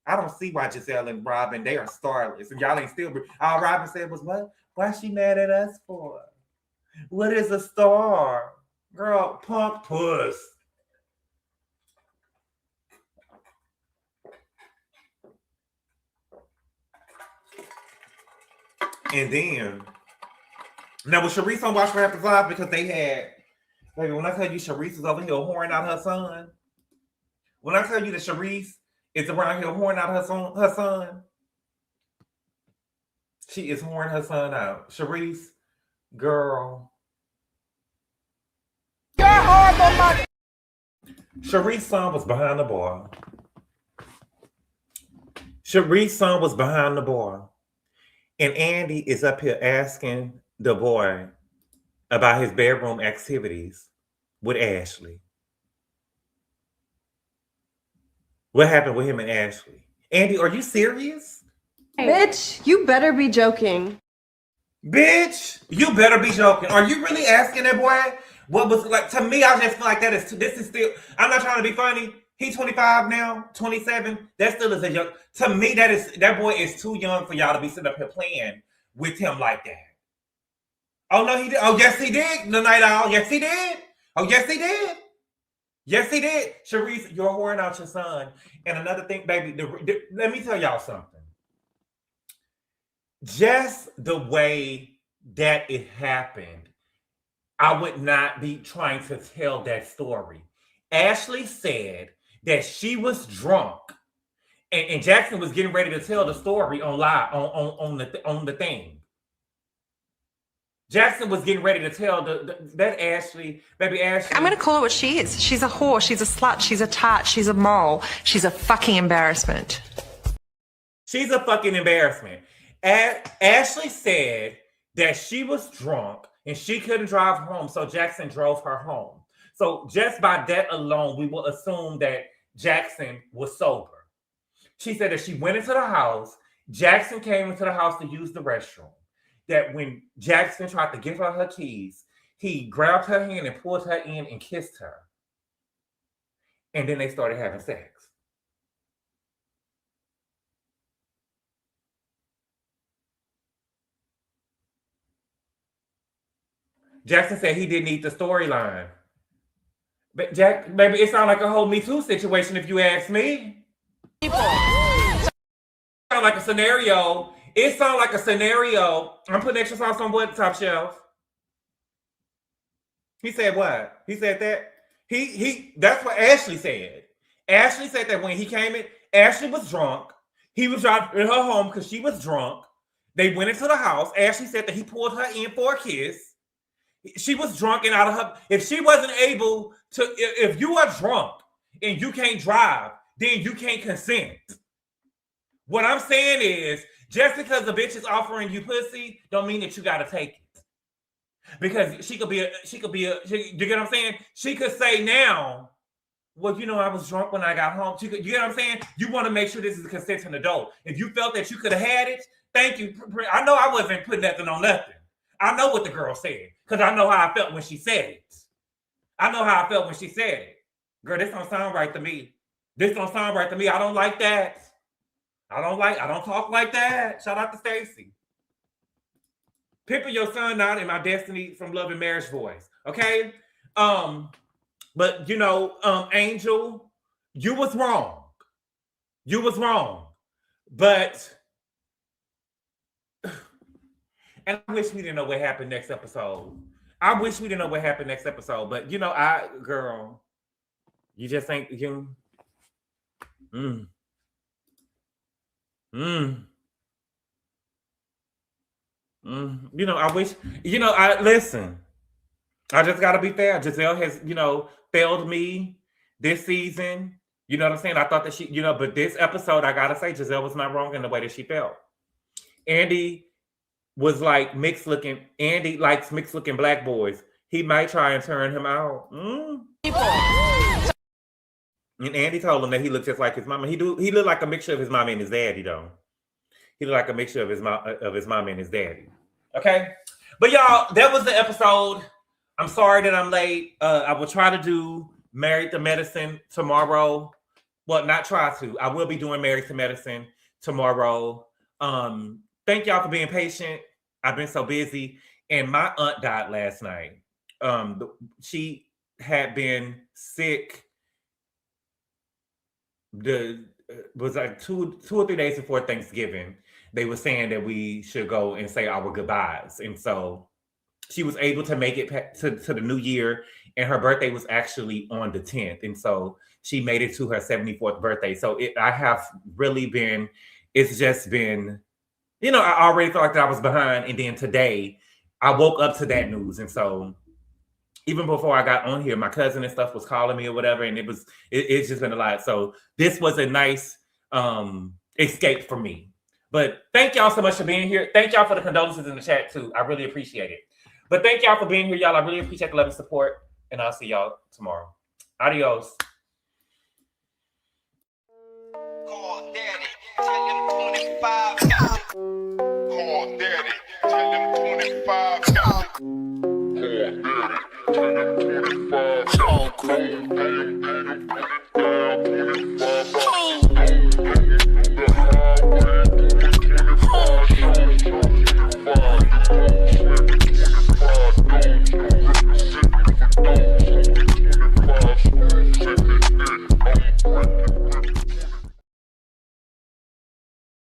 I don't see why Gizelle and Robin, they are starless. And y'all ain't still, all Robin said was, what? Why she mad at us for? What is a star? Girl, punk puss. And then, now was Sharice on Watch What Happens Live because they had, baby, when I tell you Sharice is over here whoring out her son, when I tell you that Sharice is around here whoring out her son, she is whoring her son out. Sharice, girl. Sharice's son was behind the bar. Sharice's son was behind the bar. And Andy is up here asking the boy about his bedroom activities with Ashley. What happened with him and Ashley? Andy, are you serious? Bitch, you better be joking. Bitch, you better be joking. Are you really asking that boy what was like? To me, I just feel like this is still, I'm not trying to be funny. He's 25 now, 27. That still is a young, to me, that boy is too young for y'all to be sitting up here playing with him like that. Oh no, he did. Oh yes, he did. The night owl. Yes, he did. Oh yes, he did. Yes, he did. Sharice, you're whoring out your son. And another thing, baby, let me tell y'all something. Just the way that it happened, I would not be trying to tell that story. Ashley said that she was drunk, and Jackson was getting ready to tell the story on live on the thing. Jackson was getting ready to tell that Ashley, baby Ashley. I'm going to call it what she is. She's a whore. She's a slut. She's a tart. She's a mole. She's a fucking embarrassment. She's a fucking embarrassment. Ashley said that she was drunk and she couldn't drive home, so Jackson drove her home. So just by that alone, we will assume that Jackson was sober. She said that she went into the house. Jackson came into the house to use the restroom. That when Jackson tried to give her her keys, he grabbed her hand and pulled her in and kissed her. And then they started having sex. Jackson said he didn't eat the storyline. But baby, it sounds like a whole Me Too situation if you ask me. It sounds like a scenario. It sounds like a scenario. I'm putting extra sauce on what, top shelf? He said what? He said that? That's what Ashley said. Ashley said that when he came in, Ashley was drunk. He was driving her home because she was drunk. They went into the house. Ashley said that he pulled her in for a kiss. She was drunk and out of her. If she wasn't able to, if you are drunk and you can't drive, then you can't consent. What I'm saying is, just because the bitch is offering you pussy, don't mean that you gotta take it. Because you get what I'm saying? She could say now, well, you know, I was drunk when I got home. You get what I'm saying? You want to make sure this is a consenting adult. If you felt that you could have had it, thank you. I know I wasn't putting nothing on nothing. I know what the girl said because I know how I felt when she said it. I know how I felt when she said it. Girl, this don't sound right to me. This don't sound right to me. I don't like that. I don't talk like that. Shout out to Stacy. Pimping your son out in my Destiny from Love and Marriage voice. Okay? But you know, Angel, you was wrong. You was wrong. But and I wish we didn't know what happened next episode. I wish we didn't know what happened next episode. But you know, girl, you just ain't you. You know, I wish, you know, I listen. I just got to be fair. Gizelle has, you know, failed me this season. You know what I'm saying? I thought that she, you know, but this episode, I got to say, Gizelle was not wrong in the way that she felt. Andy was like mixed looking. Andy likes mixed looking black boys. He might try and turn him out. And Andy told him that he looked just like his mama. He looked like a mixture of his mama and his daddy, though. He looked like a mixture of his mama and his daddy. Okay, but y'all, that was the episode. I'm sorry that I'm late. I will try to do Married to Medicine tomorrow. Well, not try to. I will be doing Married to Medicine tomorrow. Thank y'all for being patient. I've been so busy, and my aunt died last night. She had been sick. Was like two or 3 days before Thanksgiving. They were saying that we should go and say our goodbyes, and so she was able to make it to the new year, and her birthday was actually on the 10th, and so she made it to her 74th birthday. So I have really been. It's just been, you know, I already felt like that I was behind, and then today I woke up to that news, and so. Even before I got on here, my cousin and stuff was calling me or whatever, and it's just been a lot. So this was a nice escape for me. But thank y'all so much for being here. Thank y'all for the condolences in the chat too. I really appreciate it. But thank y'all for being here, y'all. I really appreciate the love and support, and I'll see y'all tomorrow. Adios. Call daddy, tell him 25. Call daddy, tell him 25.